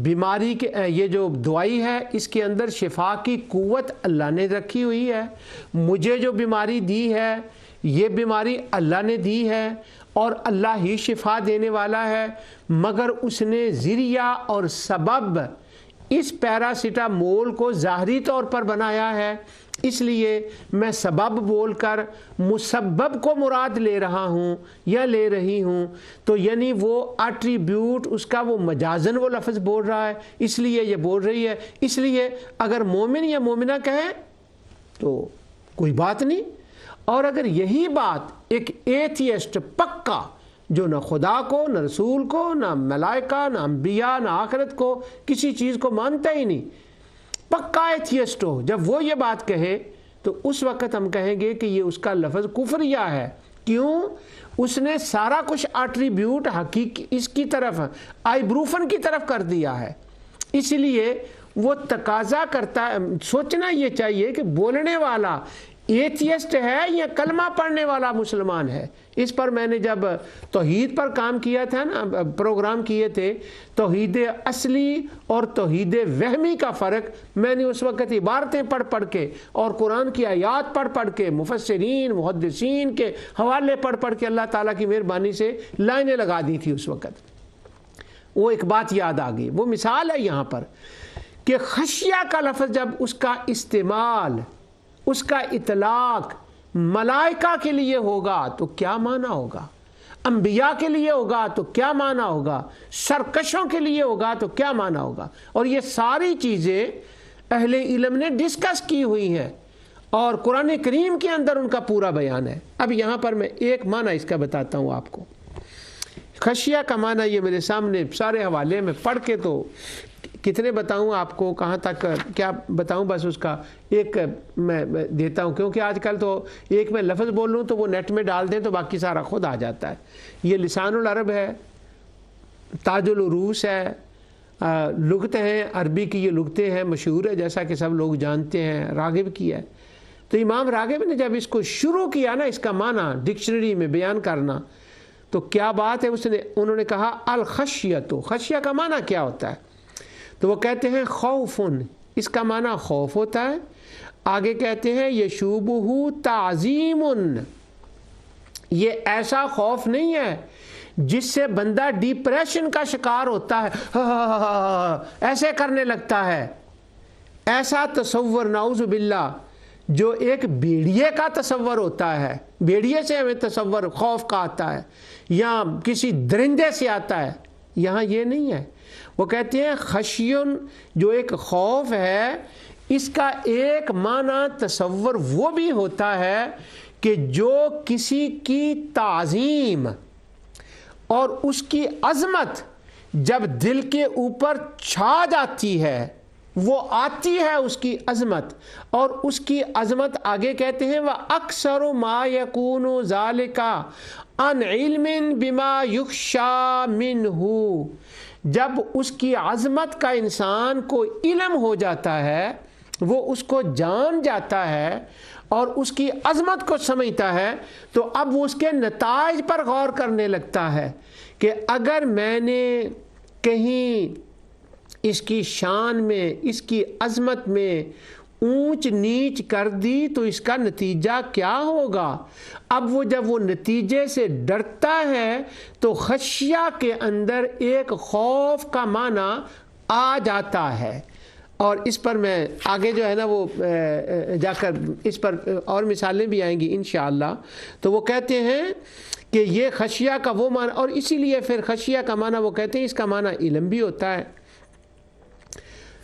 بیماری کے یہ جو دوائی ہے اس کے اندر شفا کی قوت اللہ نے رکھی ہوئی ہے، مجھے جو بیماری دی ہے یہ بیماری اللہ نے دی ہے اور اللہ ہی شفا دینے والا ہے، مگر اس نے ذریعہ اور سبب اس پیراسیٹامول کو ظاہری طور پر بنایا ہے، اس لیے میں سبب بول کر مسبب کو مراد لے رہا ہوں یا لے رہی ہوں، تو یعنی وہ ایٹریبیوٹ اس کا وہ مجازن وہ لفظ بول رہا ہے، اس لیے یہ بول رہی ہے، اس لیے اگر مومن یا مومنہ کہیں تو کوئی بات نہیں، اور اگر یہی بات ایک ایتھیسٹ پکا جو نہ خدا کو، نہ رسول کو، نہ ملائکہ، نہ انبیاء، نہ آخرت کو، کسی چیز کو مانتا ہی نہیں، پکا ایتھیسٹ ہو، جب وہ یہ بات کہے تو اس وقت ہم کہیں گے کہ یہ اس کا لفظ کفریہ ہے۔ کیوں؟ اس نے سارا کچھ ایٹریبیوٹ حقیقی اس کی طرف، آئبروفن کی طرف کر دیا ہے۔ اس لیے وہ تقاضا کرتا ہے، سوچنا یہ چاہیے کہ بولنے والا ایتھیسٹ ہے یا کلمہ پڑھنے والا مسلمان ہے۔ اس پر میں نے جب توحید پر کام کیا تھا نا، پروگرام کیے تھے، توحید اصلی اور توحید وہمی کا فرق، میں نے اس وقت عبارتیں پڑھ کے اور قرآن کی آیات پڑھ کے، مفسرین محدثین کے حوالے پڑھ کے اللہ تعالیٰ کی مہربانی سے لائنیں لگا دی تھی۔ اس وقت وہ ایک بات یاد آ گئی، وہ مثال ہے یہاں پر کہ خشیہ کا لفظ جب اس کا استعمال، اس کا اطلاق ملائکہ کے لیے ہوگا تو کیا معنی ہوگا، انبیاء کے لیے ہوگا تو کیا معنی ہوگا، سرکشوں کے لیے ہوگا تو کیا معنی ہوگا۔ اور یہ ساری چیزیں اہل علم نے ڈسکس کی ہوئی ہیں اور قرآن کریم کے اندر ان کا پورا بیان ہے۔ اب یہاں پر میں ایک معنی اس کا بتاتا ہوں آپ کو۔ خشیہ کا معنی یہ میرے سامنے سارے حوالے میں پڑھ کے تو کتنے بتاؤں آپ کو، کہاں تک کیا بتاؤں، بس اس کا ایک میں دیتا ہوں، کیونکہ آج کل تو ایک میں لفظ بول لوں تو وہ نیٹ میں ڈال دیں تو باقی سارا خود آ جاتا ہے۔ یہ لسان العرب ہے، تاج العروس ہے، لغتیں ہیں، عربی کی یہ لغتیں ہیں، مشہور ہے جیسا کہ سب لوگ جانتے ہیں، راغب کی ہے۔ تو امام راغب نے جب اس کو شروع کیا نا، اس کا معنی ڈکشنری میں بیان کرنا، تو کیا بات ہے، انہوں نے کہا الخشیۃ، خشیہ کا معنی کیا ہوتا ہے؟ تو وہ کہتے ہیں خوفن، اس کا معنی خوف ہوتا ہے۔ آگے کہتے ہیں یشوبہ تعظیم، یہ ایسا خوف نہیں ہے جس سے بندہ ڈپریشن کا شکار ہوتا ہے، ایسے کرنے لگتا ہے، ایسا تصور نعوذ باللہ جو ایک بھیڑیے کا تصور ہوتا ہے، بھیڑیے سے ہمیں تصور خوف کا آتا ہے یا کسی درندے سے آتا ہے، یہاں یہ نہیں ہے۔ وہ کہتے ہیں خشیون جو ایک خوف ہے، اس کا ایک معنی تصور وہ بھی ہوتا ہے کہ جو کسی کی تعظیم اور اس کی عظمت جب دل کے اوپر چھا جاتی ہے، وہ آتی ہے اس کی عظمت، اور اس کی عظمت آگے کہتے ہیں وَأَكْثَرُ مَا يَكُونُ ذَلِكَ عَنْ عِلْمٍ بِمَا يُخْشَى مِنْهُ، جب اس کی عظمت کا انسان کو علم ہو جاتا ہے، وہ اس کو جان جاتا ہے اور اس کی عظمت کو سمجھتا ہے، تو اب وہ اس کے نتائج پر غور کرنے لگتا ہے کہ اگر میں نے کہیں اس کی شان میں، اس کی عظمت میں اونچ نیچ کر دی تو اس کا نتیجہ کیا ہوگا۔ اب وہ جب وہ نتیجے سے ڈرتا ہے تو خشیہ کے اندر ایک خوف کا معنی آ جاتا ہے۔ اور اس پر میں آگے جو ہے نا وہ جا کر اس پر اور مثالیں بھی آئیں گی انشاءاللہ۔ تو وہ کہتے ہیں کہ یہ خشیہ کا وہ معنی، اور اسی لیے پھر خشیہ کا معنی وہ کہتے ہیں اس کا معنی علم بھی ہوتا ہے،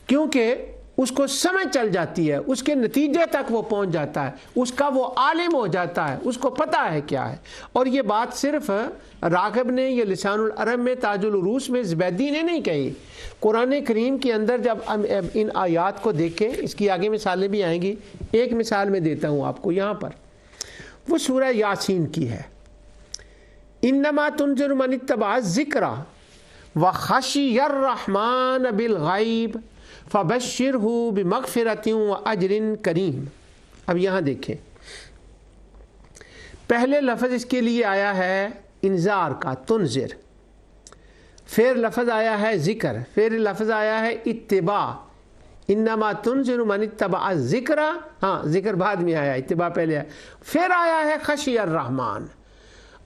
کیونکہ اس کو سمجھ چل جاتی ہے، اس کے نتیجے تک وہ پہنچ جاتا ہے، اس کا وہ عالم ہو جاتا ہے، اس کو پتہ ہے کیا ہے۔ اور یہ بات صرف راغب نے یہ لسان العرب میں تاج العروس میں زبیدی نے نہیں کہی، قرآن کریم کے اندر جب ان آیات کو دیکھیں، اس کی آگے مثالیں بھی آئیں گی، ایک مثال میں دیتا ہوں آپ کو یہاں پر، وہ سورہ یاسین کی ہے۔ انما تنذر من اتبع الذکر وخشی الرحمن بالغیب فبشرہ بمغفرۃ واجر کریم۔ اب یہاں دیکھیں، پہلے لفظ اس کے لیے آیا ہے انذار کا، تنذر، پھر لفظ آیا ہے ذکر، پھر لفظ آیا ہے اتباع، انما تنذر من اتبع الذکر، ہاں ذکر بعد میں آیا، اتباع پہلے آیا، پھر آیا ہے خشی الرحمن،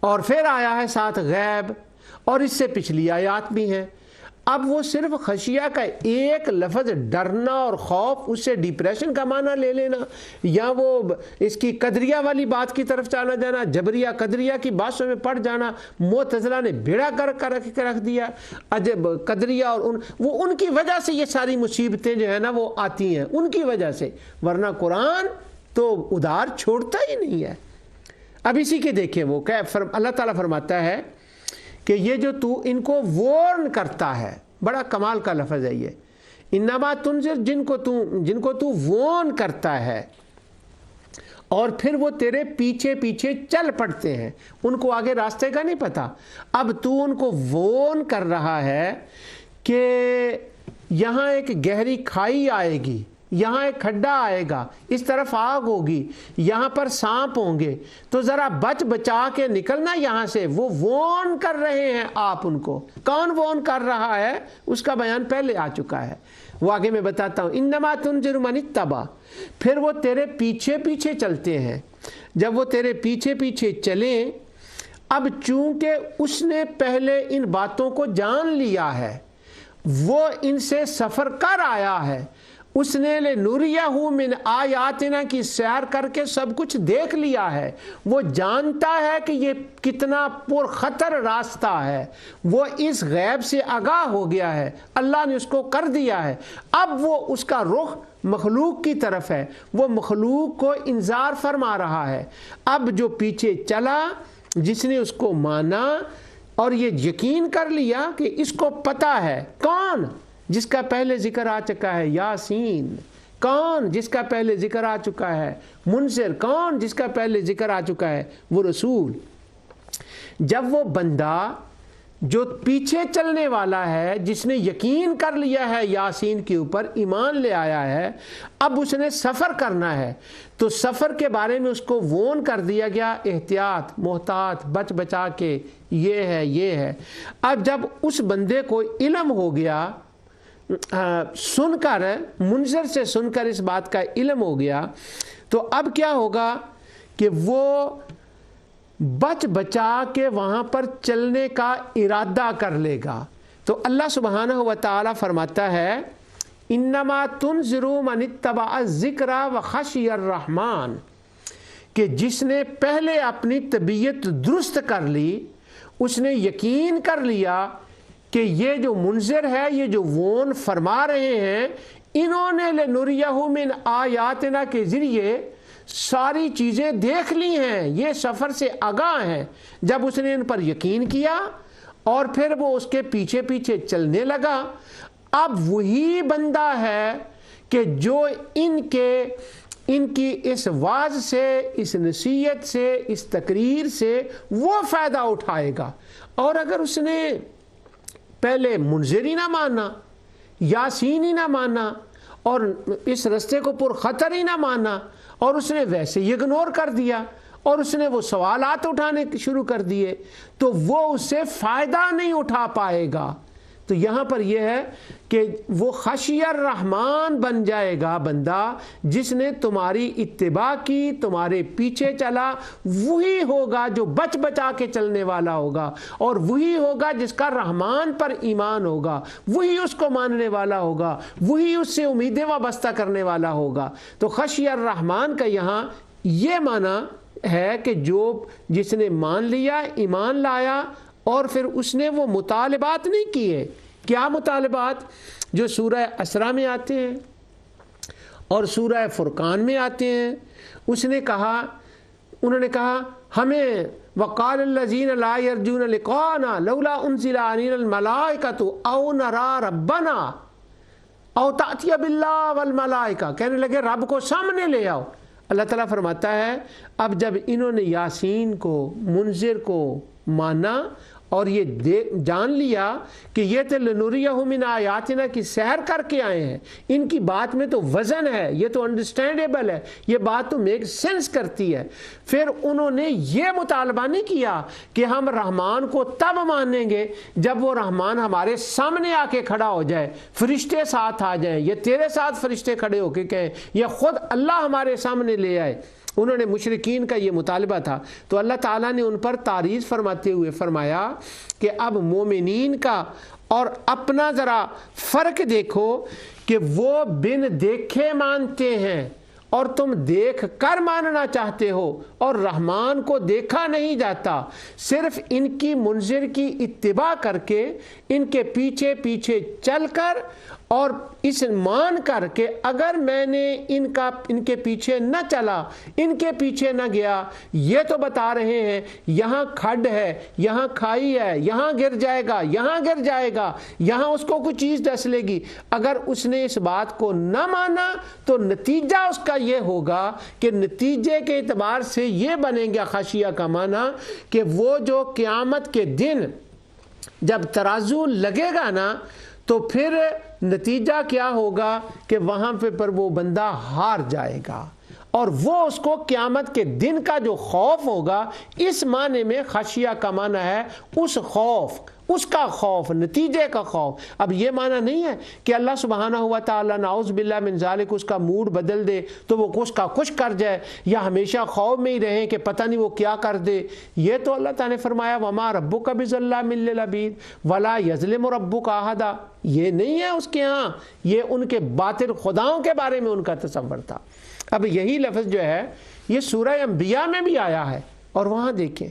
اور پھر آیا ہے ساتھ غیب، اور اس سے پچھلی آیات بھی ہیں۔ اب وہ صرف خشیہ کا ایک لفظ ڈرنا اور خوف، اس سے ڈپریشن کا معنی لے لینا، یا وہ اس کی قدریہ والی بات کی طرف چلا جانا، جبریہ قدریہ کی باتوں میں پڑ جانا، معتزلہ نے بھیڑا کر رکھ دیا، عجب قدریہ، اور وہ ان کی وجہ سے یہ ساری مصیبتیں جو ہے نا وہ آتی ہیں، ان کی وجہ سے، ورنہ قرآن تو ادھار چھوڑتا ہی نہیں ہے۔ اب اسی کے دیکھیں وہ اللہ تعالیٰ فرماتا ہے کہ یہ جو تو ان کو وارن کرتا ہے، بڑا کمال کا لفظ ہے یہ، انما تنذر، جن کو تو وارن کرتا ہے اور پھر وہ تیرے پیچھے پیچھے چل پڑتے ہیں، ان کو آگے راستے کا نہیں پتا، اب تو ان کو وارن کر رہا ہے کہ یہاں ایک گہری کھائی آئے گی، یہاں ایک کھڈا آئے گا، اس طرف آگ ہوگی، یہاں پر سانپ ہوں گے، تو ذرا بچ بچا کے نکلنا یہاں سے۔ وہ وارن کر رہے ہیں آپ ان کو۔ کون وارن کر رہا ہے اس کا بیان پہلے آ چکا ہے، وہ آگے میں بتاتا ہوں۔ انما تنذر من اتبع، پھر وہ تیرے پیچھے پیچھے چلتے ہیں۔ جب وہ تیرے پیچھے پیچھے چلیں، اب چونکہ اس نے پہلے ان باتوں کو جان لیا ہے، وہ ان سے سفر کر آیا ہے، اس نے لنُرِيَهُ مِنْ آیاتنا کی سیر کر کے سب کچھ دیکھ لیا ہے، وہ جانتا ہے کہ یہ کتنا پرخطر راستہ ہے، وہ اس غیب سے آگاہ ہو گیا ہے، اللہ نے اس کو کر دیا ہے۔ اب وہ اس کا رخ مخلوق کی طرف ہے، وہ مخلوق کو انذار فرما رہا ہے۔ اب جو پیچھے چلا، جس نے اس کو مانا اور یہ یقین کر لیا کہ اس کو پتہ ہے، کون؟ جس کا پہلے ذکر آ چکا ہے یاسین، کون؟ جس کا پہلے ذکر آ چکا ہے منذر، کون؟ جس کا پہلے ذکر آ چکا ہے وہ رسول۔ جب وہ بندہ جو پیچھے چلنے والا ہے، جس نے یقین کر لیا ہے یاسین کے اوپر، ایمان لے آیا ہے، اب اس نے سفر کرنا ہے، تو سفر کے بارے میں اس کو وارن کر دیا گیا، احتیاط، محتاط، بچ بچا کے، یہ ہے یہ ہے۔ اب جب اس بندے کو علم ہو گیا، سن کر، منذر سے سن کر اس بات کا علم ہو گیا، تو اب کیا ہوگا کہ وہ بچ بچا کے وہاں پر چلنے کا ارادہ کر لے گا۔ تو اللہ سبحانہ و تعالی فرماتا ہے انما تنذر من اتبع الذکر وخشی الرحمن، کہ جس نے پہلے اپنی طبیعت درست کر لی، اس نے یقین کر لیا کہ یہ جو منذر ہے، یہ جو وارن فرما رہے ہیں، انہوں نے لنُرِيَهُ مِنْ آیاتنا کے ذریعے ساری چیزیں دیکھ لی ہیں، یہ سفر سے آگاہ ہیں۔ جب اس نے ان پر یقین کیا اور پھر وہ اس کے پیچھے پیچھے چلنے لگا، اب وہی بندہ ہے کہ جو ان کی اس واعظ سے، اس نصیحت سے، اس تقریر سے وہ فائدہ اٹھائے گا۔ اور اگر اس نے پہلے منذر ہی نہ مانا، یاسین ہی نہ مانا، اور اس رستے کو پرخطر ہی نہ مانا، اور اس نے ویسے ہی اگنور کر دیا، اور اس نے وہ سوالات اٹھانے شروع کر دیے، تو وہ اس سے فائدہ نہیں اٹھا پائے گا۔ تو یہاں پر یہ ہے کہ وہ خشی الرحمن بن جائے گا بندہ جس نے تمہاری اتباع کی، تمہارے پیچھے چلا، وہی ہوگا جو بچ بچا کے چلنے والا ہوگا، اور وہی ہوگا جس کا رحمان پر ایمان ہوگا، وہی اس کو ماننے والا ہوگا، وہی اس سے امیدیں وابستہ کرنے والا ہوگا۔ تو خشی الرحمن کا یہاں یہ معنی ہے کہ جس نے مان لیا، ایمان لایا، اور پھر اس نے وہ مطالبات نہیں کیے۔ کیا مطالبات؟ جو سورہ اسراء میں آتے ہیں اور سورہ فرقان میں آتے ہیں۔ انہوں نے کہا ہمیں وقال الذین لا یرجون لقاءنا لولا انزل علینا الملائکۃ او نری ربنا او تأتی باللہ والملائکہ، کہنے لگے رب کو سامنے لے آؤ۔ اللہ تعالیٰ فرماتا ہے اب جب انہوں نے یاسین کو، منذر کو مانا اور یہ جان لیا کہ یہ تو لنُرِيَهُ مِنْ آیاتنا کی سیر کر کے آئے ہیں، ان کی بات میں تو وزن ہے، یہ تو انڈرسٹینڈیبل ہے، یہ بات تو میک سینس کرتی ہے، پھر انہوں نے یہ مطالبہ نہیں کیا کہ ہم رحمان کو تب مانیں گے جب وہ رحمان ہمارے سامنے آ کے کھڑا ہو جائے، فرشتے ساتھ آ جائیں، یہ تیرے ساتھ فرشتے کھڑے ہو کے کہیں، یہ خود اللہ ہمارے سامنے لے آئے۔ انہوں نے مشرکین کا یہ مطالبہ تھا۔ تو اللہ تعالیٰ نے ان پر تعریض فرماتے ہوئے فرمایا کہ اب مومنین کا اور اپنا ذرا فرق دیکھو کہ وہ بن دیکھے مانتے ہیں اور تم دیکھ کر ماننا چاہتے ہو اور رحمان کو دیکھا نہیں جاتا، صرف ان کی منذر کی اتباع کر کے، ان کے پیچھے پیچھے چل کر اور اس مان کر کہ اگر میں نے ان کے پیچھے نہ چلا، ان کے پیچھے نہ گیا، یہ تو بتا رہے ہیں یہاں کھڈ ہے، یہاں کھائی ہے، یہاں گر جائے گا، یہاں گر جائے گا، یہاں اس کو کوئی چیز ڈس لے گی، اگر اس نے اس بات کو نہ مانا تو نتیجہ اس کا یہ ہوگا کہ نتیجے کے اعتبار سے یہ بنے گا خاشیہ کا معنی کہ وہ جو قیامت کے دن جب ترازو لگے گا نا تو پھر نتیجہ کیا ہوگا کہ وہاں پہ پر وہ بندہ ہار جائے گا، اور وہ اس کو قیامت کے دن کا جو خوف ہوگا، اس معنی میں خشیہ کا معنی ہے اس خوف، اس کا خوف، نتیجے کا خوف۔ اب یہ معنی نہیں ہے کہ اللہ سبحانہ ہوا تعالیٰ نعوذ باللہ من ذالک اس کا موڈ بدل دے تو وہ کچھ کا کچھ کر جائے، یا ہمیشہ خوف میں ہی رہیں کہ پتہ نہیں وہ کیا کر دے۔ یہ تو اللہ تعالیٰ نے فرمایا وَمَا رَبُّكَ بِظَلَّامٍ لِّلْعَبِيدِ وَلَا يَظْلِمُ رَبُّكَ أَحَدًا، یہ نہیں ہے اس کے ہاں، یہ ان کے باطل خداؤں کے بارے میں ان کا تصور تھا۔ اب یہی لفظ جو ہے یہ سورہ انبیاء میں بھی آیا ہے، اور وہاں دیکھیں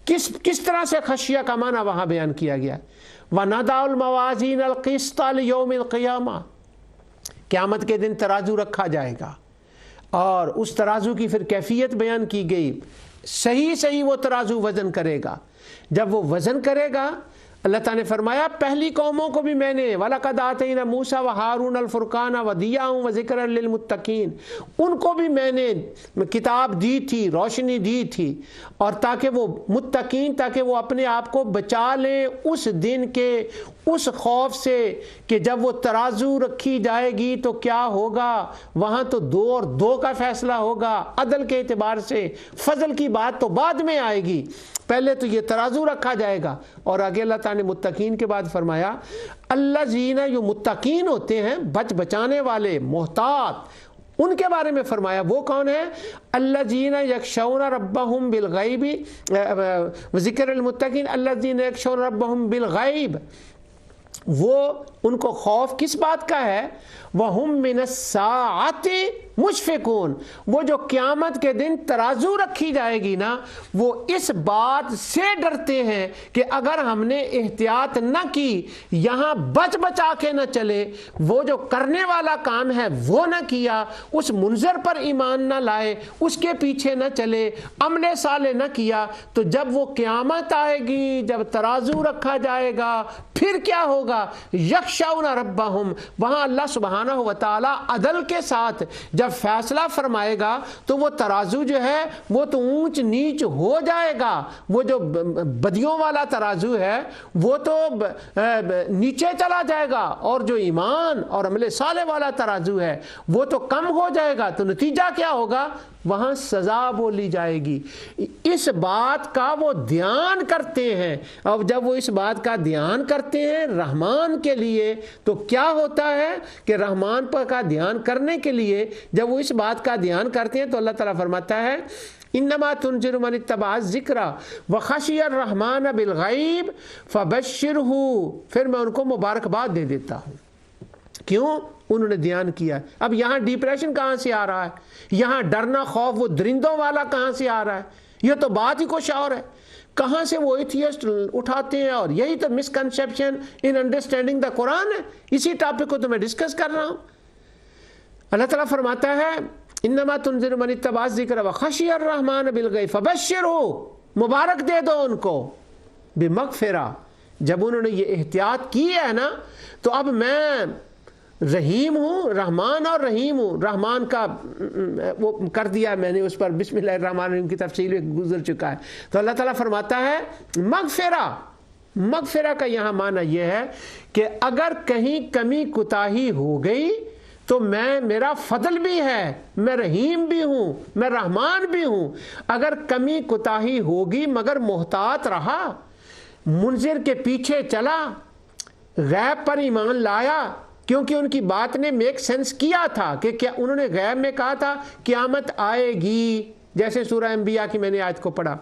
کس طرح سے خشیہ کا معنی وہاں بیان کیا گیا۔ وَنَضَعُ الْمَوَازِينَ الْقِسْطَ لِيَوْمِ الْقِيَامَةِ، قیامت کے دن ترازو رکھا جائے گا، اور اس ترازو کی پھر کیفیت بیان کی گئی، صحیح وہ ترازو وزن کرے گا۔ جب وہ وزن کرے گا، اللہ تعالیٰ نے فرمایا پہلی قوموں کو بھی میں نے وَلَقَدْ آتَيْنَا مُوسَىٰ وَهَارُونَ الْفُرْقَانَ وَضِيَاءً وَذِكْرًا لِّلْمُتَّقِينَ، ان کو بھی میں نے کتاب دی تھی، روشنی دی تھی، اور تاکہ وہ متقین، تاکہ وہ اپنے آپ کو بچا لیں اس دن کے اس خوف سے کہ جب وہ ترازو رکھی جائے گی تو کیا ہوگا، وہاں تو 2 اور 2 کا فیصلہ ہوگا عدل کے اعتبار سے، فضل کی بات تو بعد میں آئے گی، پہلے تو یہ ترازو رکھا جائے گا۔ اور آگے اللہ تعالیٰ نے متقین کے بعد فرمایا الذین، جو متقین ہوتے ہیں بچانے والے، محتاط، ان کے بارے میں فرمایا وہ کون ہے؟ الذین یخشون ربہم بالغیب، ذکر المتقین الذین یخشون ربہم بالغیب، وہ ان کو خوف کس بات کا ہے؟ وَهُم مِّنَ السَّاعَةِ مُشْفِقُونَ، وہ جو قیامت کے دن ترازو رکھی جائے گی نا، وہ اس بات سے ڈرتے ہیں کہ اگر ہم نے احتیاط نہ کی، یہاں بچا کے نہ چلے، وہ جو کرنے والا کام ہے وہ نہ کیا، اس منظر پر ایمان نہ لائے، اس کے پیچھے نہ چلے، عمل صالح نہ کیا، تو جب وہ قیامت آئے گی، جب ترازو رکھا جائے گا، پھر کیا ہوگا؟ یخشون ربہم، وہاں اللہ سبحانہ و تعالی عدل کے ساتھ جب فیصلہ فرمائے گا تو وہ ترازو جو ہے وہ تو اونچ نیچ ہو جائے گا، وہ جو بدیوں والا ترازو ہے وہ تو نیچے چلا جائے گا، اور جو ایمان اور عمل صالح والا ترازو ہے وہ تو کم ہو جائے گا، تو نتیجہ کیا ہوگا؟ وہاں سزا بولی جائے گی۔ اس بات کا وہ دھیان کرتے ہیں، اور جب وہ اس بات کا دھیان کرتے ہیں رحمان کے لیے تو کیا ہوتا ہے کہ رحمان پر کا دھیان کرنے کے لیے جب وہ اس بات کا دھیان کرتے ہیں تو اللہ تعالیٰ فرماتا ہے انما تنذر من اتبع الذکر وخشی الرحمن بالغیب فبشرہ، پھر میں ان کو مبارکباد دے دیتا ہوں، کیوں؟ انہوں نے دھیان کیا۔ اب یہاں ڈپریشن کہاں سے آ رہا ہے؟ یہاں ڈرنا، خوف وہ درندوں والا کہاں سے آ رہا ہے؟ یہ تو بات ہی کچھ اور ہے۔ کہاں سے وہ ایتھیسٹ اٹھاتے ہیں، اور یہی تو مسکنسیپشن ان انڈرسٹینڈنگ دا قرآن ہے۔ اسی ٹاپک کو تو میں ڈسکس کر رہا ہوں۔ اللہ تعالیٰ فرماتا ہے انما تنذر من اتبع الذکر وخشی الرحمن بالغیب فبشرہ، مبارک دے دو ان کو بمغفرہ۔ جب انہوں نے یہ احتیاط کی ہے نا، تو اب میں رحیم ہوں، رحمان اور رحیم ہوں۔ رحمان کا وہ کر دیا میں نے، اس پر بسم اللہ الرحمن الرحیم کی تفصیل گزر چکا ہے۔ تو اللہ تعالیٰ فرماتا ہے مغفرہ، مغفرہ کا یہاں معنی یہ ہے کہ اگر کہیں کمی کوتاہی ہو گئی تو میرا فضل بھی ہے، میں رحیم بھی ہوں، میں رحمان بھی ہوں۔ اگر کمی کوتاہی ہوگی مگر محتاط رہا، منذر کے پیچھے چلا، غیب پر ایمان لایا، کیونکہ ان کی بات نے میک سینس کیا تھا کہ کیا انہوں نے غیب میں کہا تھا قیامت آئے گی، جیسے سورہ انبیاء کی میں نے آیت کو پڑھا،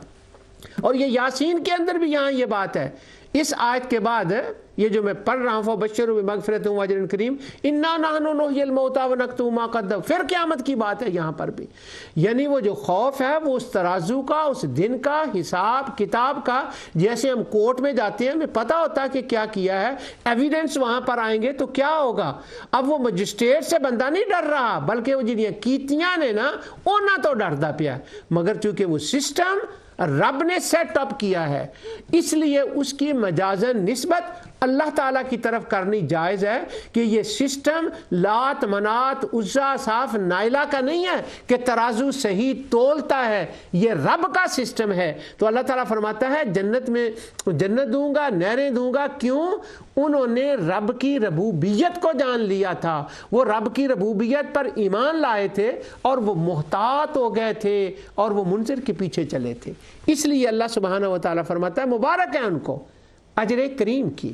اور یہ یاسین کے اندر بھی یہاں یہ بات ہے اس آیت کے بعد یہ جو میں پڑھ رہا ہوں فبشروا بمغفرۃ واجر کریم انا نحن نحیی الموتى ونکتب ما قدموا، پھر قیامت کی بات ہے یہاں پر بھی، یعنی وہ جو خوف ہے وہ اس ترازو کا، اس دن کا، حساب کتاب کا، جیسے ہم کورٹ میں جاتے ہیں ہمیں پتہ ہوتا ہے کہ کیا کیا ہے، ایویڈنس وہاں پر آئیں گے تو کیا ہوگا۔ اب وہ مجسٹریٹ سے بندہ نہیں ڈر رہا، بلکہ وہ جنیاں کیتیاں نے نا انہاں تو ڈردا پیا، مگر چونکہ وہ سسٹم رب نے سیٹ اپ کیا ہے اس لیے اس کی مجازن نسبت اللہ تعالیٰ کی طرف کرنی جائز ہے کہ یہ سسٹم لات منات عزا صاف نائلہ کا نہیں ہے کہ ترازو صحیح تولتا ہے، یہ رب کا سسٹم ہے۔ تو اللہ تعالیٰ فرماتا ہے جنت میں جنت دوں گا، نہریں دوں گا، کیوں؟ انہوں نے رب کی ربوبیت کو جان لیا تھا، وہ رب کی ربوبیت پر ایمان لائے تھے اور وہ محتاط ہو گئے تھے اور وہ منظر کے پیچھے چلے تھے۔ اس لیے اللہ سبحانہ و تعالیٰ فرماتا ہے مبارک ہے ان کو، اجر کریم کی،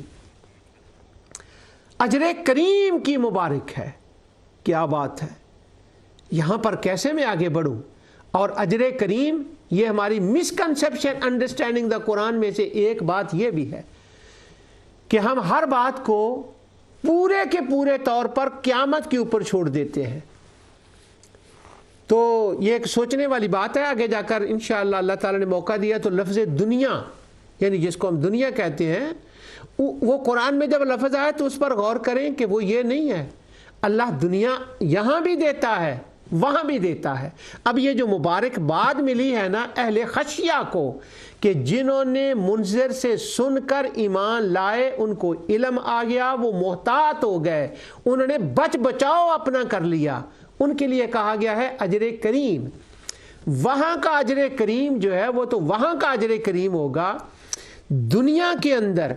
اجر کریم کی مبارک ہے۔ کیا بات ہے، یہاں پر کیسے میں آگے بڑھوں؟ اور اجر کریم یہ ہماری مسکنسیپشن انڈرسٹینڈنگ دا قرآن میں سے ایک بات یہ بھی ہے کہ ہم ہر بات کو پورے کے پورے طور پر قیامت کے اوپر چھوڑ دیتے ہیں۔ تو یہ ایک سوچنے والی بات ہے، آگے جا کر انشاءاللہ اللہ تعالیٰ نے موقع دیا تو لفظ دنیا یعنی جس کو ہم دنیا کہتے ہیں وہ قرآن میں جب لفظ آئے تو اس پر غور کریں کہ وہ یہ نہیں ہے، اللہ دنیا یہاں بھی دیتا ہے وہاں بھی دیتا ہے۔ اب یہ جو مبارک بات ملی ہے نا اہل خشیہ کو کہ جنہوں نے منذر سے سن کر ایمان لائے، ان کو علم آ گیا، وہ محتاط ہو گئے، انہوں نے بچ بچاؤ اپنا کر لیا، ان کے لیے کہا گیا ہے اجر کریم۔ وہاں کا اجر کریم جو ہے وہ تو وہاں کا اجر کریم ہوگا۔ دنیا کے اندر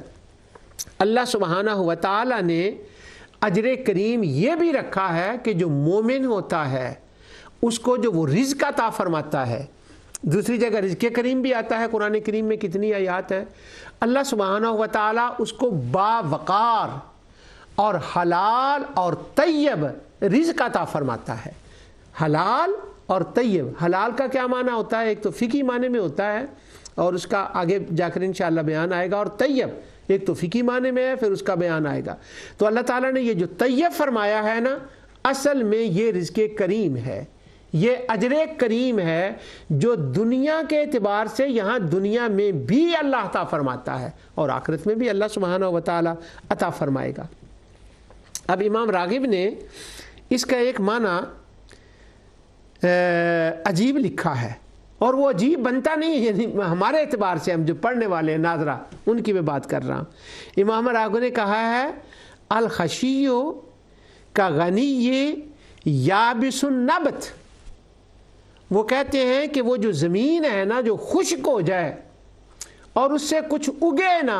اللہ سبحانہ و تعالیٰ نے اجر کریم یہ بھی رکھا ہے کہ جو مومن ہوتا ہے اس کو جو وہ رزق عطا فرماتا ہے، دوسری جگہ رزق کریم بھی آتا ہے قرآن کریم میں، کتنی آیات ہیں، اللہ سبحانہ و تعالیٰ اس کو باوقار اور حلال اور طیب رزق عطا فرماتا ہے۔ حلال اور طیب، حلال کا کیا معنی ہوتا ہے؟ ایک تو فقہی معنی میں ہوتا ہے اور اس کا آگے جا کر انشاءاللہ بیان آئے گا، اور طیب ایک تو فقہی معنی میں ہے پھر اس کا بیان آئے گا۔ تو اللہ تعالیٰ نے یہ جو طیب فرمایا ہے نا اصل میں یہ رزق کریم ہے، یہ اجر کریم ہے جو دنیا کے اعتبار سے یہاں دنیا میں بھی اللہ عطا فرماتا ہے اور آخرت میں بھی اللہ سبحانہ و تعالیٰ عطا فرمائے گا۔ اب امام راغب نے اس کا ایک معنی عجیب لکھا ہے، اور وہ عجیب بنتا نہیں ہے، یعنی ہمارے اعتبار سے ہم جو پڑھنے والے ہیں ناظرہ ان کی میں بات کر رہا ہوں۔ امام راغب نے کہا ہے الخشیو کا غنی یابس النبت، وہ کہتے ہیں کہ وہ جو زمین ہے نا جو خشک ہو جائے اور اس سے کچھ اگے نا،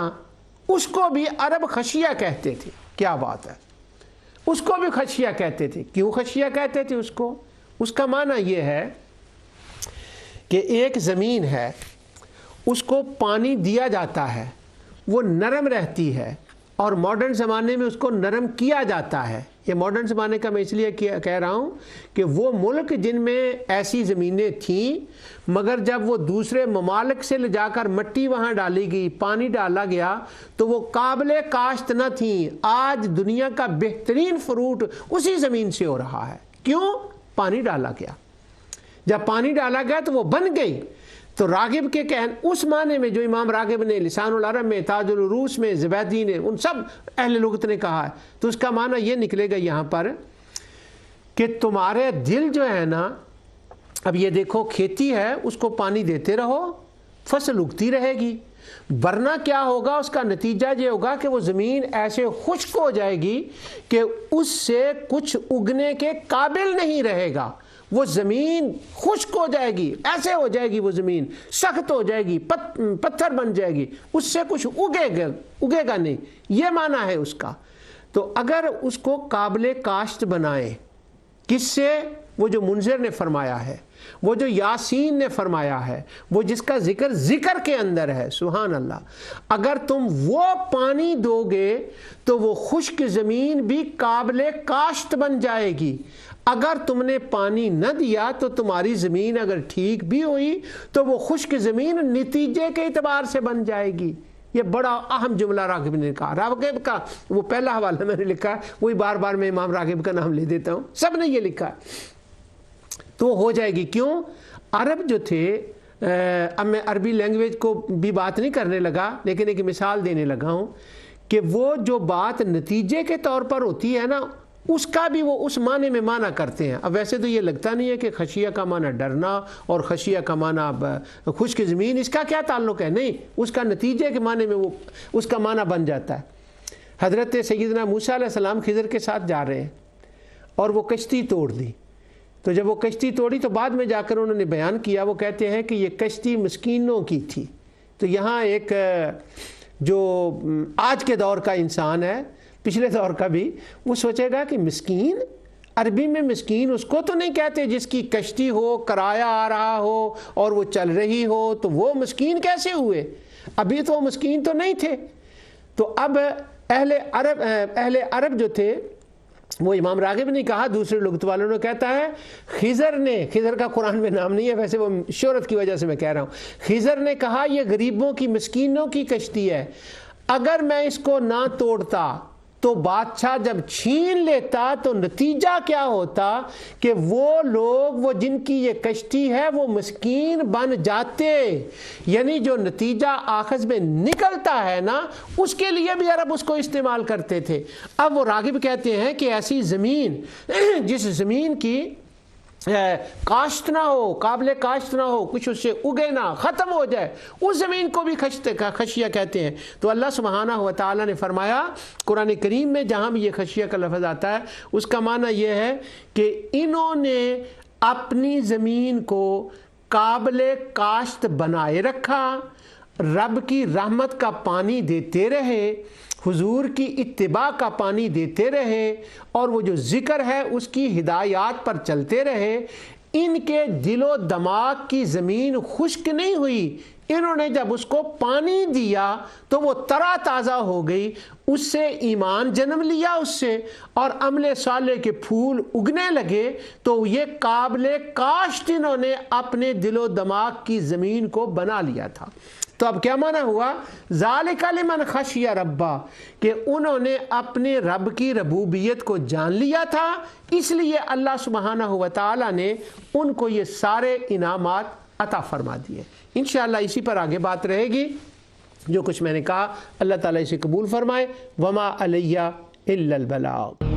اس کو بھی عرب خشیہ کہتے تھے۔ کیا بات ہے، اس کو بھی خشیہ کہتے تھے۔ کیوں خشیہ کہتے تھے اس کو؟ اس کا معنی یہ ہے کہ ایک زمین ہے اس کو پانی دیا جاتا ہے، وہ نرم رہتی ہے، اور ماڈرن زمانے میں اس کو نرم کیا جاتا ہے۔ یہ ماڈرن زمانے کا میں اس لیے کہہ رہا ہوں کہ وہ ملک جن میں ایسی زمینیں تھیں مگر جب وہ دوسرے ممالک سے لے جا کر مٹی وہاں ڈالی گئی، پانی ڈالا گیا تو وہ قابل کاشت نہ تھیں۔ آج دنیا کا بہترین فروٹ اسی زمین سے ہو رہا ہے۔ کیوں؟ پانی ڈالا گیا۔ جب پانی ڈالا گیا تو وہ بن گئی۔ تو راغب کے اس معنی میں جو امام راغب نے لسان العرب میں، تاج العروس میں، زبیدی نے، ان سب اہل لغت نے کہا ہے، تو اس کا معنی یہ نکلے گا یہاں پر کہ تمہارے دل جو ہے نا، اب یہ دیکھو کھیتی ہے، اس کو پانی دیتے رہو، فصل اگتی رہے گی، ورنہ کیا ہوگا؟ اس کا نتیجہ یہ ہوگا کہ وہ زمین ایسے خشک ہو جائے گی کہ اس سے کچھ اگنے کے قابل نہیں رہے گا۔ وہ زمین خشک ہو جائے گی، ایسے ہو جائے گی، وہ زمین سخت ہو جائے گی، پتھر بن جائے گی، اس سے کچھ اگے گا نہیں، یہ معنی ہے اس کا۔ تو اگر اس کو قابل کاشت بنائیں، کس سے؟ وہ جو منذر نے فرمایا ہے، وہ جو یاسین نے فرمایا ہے، وہ جس کا ذکر کے اندر ہے، سبحان اللہ، اگر تم وہ پانی دو گے تو وہ خشک زمین بھی قابل کاشت بن جائے گی۔ اگر تم نے پانی نہ دیا تو تمہاری زمین اگر ٹھیک بھی ہوئی تو وہ خشک زمین نتیجے کے اعتبار سے بن جائے گی۔ یہ بڑا اہم جملہ راغب نے کہا. راغب کا وہ پہلا حوالہ میں نے لکھا ہے, وہی بار بار میں امام راغب کا نام لے دیتا ہوں, سب نے یہ لکھا ہے تو ہو جائے گی. کیوں؟ عرب جو تھے, اب میں عربی لینگویج کو بھی بات نہیں کرنے لگا, لیکن ایک مثال دینے لگا ہوں کہ وہ جو بات نتیجے کے طور پر ہوتی ہے نا, اس کا بھی وہ اس معنی میں معنی کرتے ہیں. اب ویسے تو یہ لگتا نہیں ہے کہ خشیہ کا معنی ڈرنا اور خشیہ کا معنی خشک زمین, اس کا کیا تعلق ہے. نہیں, اس کا نتیجے کے معنی میں وہ اس کا معنی بن جاتا ہے. حضرت سیدنا موسیٰ علیہ السلام خضر کے ساتھ جا رہے ہیں اور وہ کشتی توڑ دی. تو جب وہ کشتی توڑی تو بعد میں جا کر انہوں نے بیان کیا, وہ کہتے ہیں کہ یہ کشتی مسکینوں کی تھی. تو یہاں ایک جو آج کے دور کا انسان ہے, پچھلے دور کا بھی, وہ سوچے گا کہ مسکین, عربی میں مسکین اس کو تو نہیں کہتے جس کی کشتی ہو, کرایہ آ رہا ہو اور وہ چل رہی ہو, تو وہ مسکین کیسے ہوئے؟ ابھی تو وہ مسکین تو نہیں تھے. تو اب اہل عرب جو تھے, وہ امام راغب نے کہا, دوسرے لغت والوں نے کہتا ہے خضر کا قرآن میں نام نہیں ہے, ویسے وہ شہرت کی وجہ سے میں کہہ رہا ہوں. خضر نے کہا یہ غریبوں کی, مسکینوں کی کشتی ہے, اگر میں اس کو نہ توڑتا تو بادشاہ جب چھین لیتا تو نتیجہ کیا ہوتا کہ وہ لوگ, وہ جن کی یہ کشتی ہے, وہ مسکین بن جاتے. یعنی جو نتیجہ آخذ میں نکلتا ہے نا, اس کے لیے بھی عرب اس کو استعمال کرتے تھے. اب وہ راغب کہتے ہیں کہ ایسی زمین جس زمین کی کاشت نہ ہو, قابل کاشت نہ ہو, کچھ اس سے اگے نہ, ختم ہو جائے, اس زمین کو بھی خشیہ کہتے ہیں. تو اللہ سبحانہ و تعالیٰ نے فرمایا قرآن کریم میں, جہاں بھی یہ خشیہ کا لفظ آتا ہے, اس کا معنی یہ ہے کہ انہوں نے اپنی زمین کو قابل کاشت بنائے رکھا, رب کی رحمت کا پانی دیتے رہے, حضور کی اتباع کا پانی دیتے رہے, اور وہ جو ذکر ہے اس کی ہدایات پر چلتے رہے. ان کے دل و دماغ کی زمین خشک نہیں ہوئی, انہوں نے جب اس کو پانی دیا تو وہ ترا تازہ ہو گئی, اس سے ایمان جنم لیا اس سے, اور عمل صالح کے پھول اگنے لگے. تو یہ قابل کاشت انہوں نے اپنے دل و دماغ کی زمین کو بنا لیا تھا. تو اب کیا معنی ہوا؟ ذالک لمن خشی ربا, کہ انہوں نے اپنے رب کی ربوبیت کو جان لیا تھا, اس لیے اللہ سبحانہ و تعالیٰ نے ان کو یہ سارے انعامات عطا فرما دیے. انشاءاللہ اسی پر آگے بات رہے گی. جو کچھ میں نے کہا اللہ تعالیٰ اسے قبول فرمائے. وما علیہ الا البلاغ.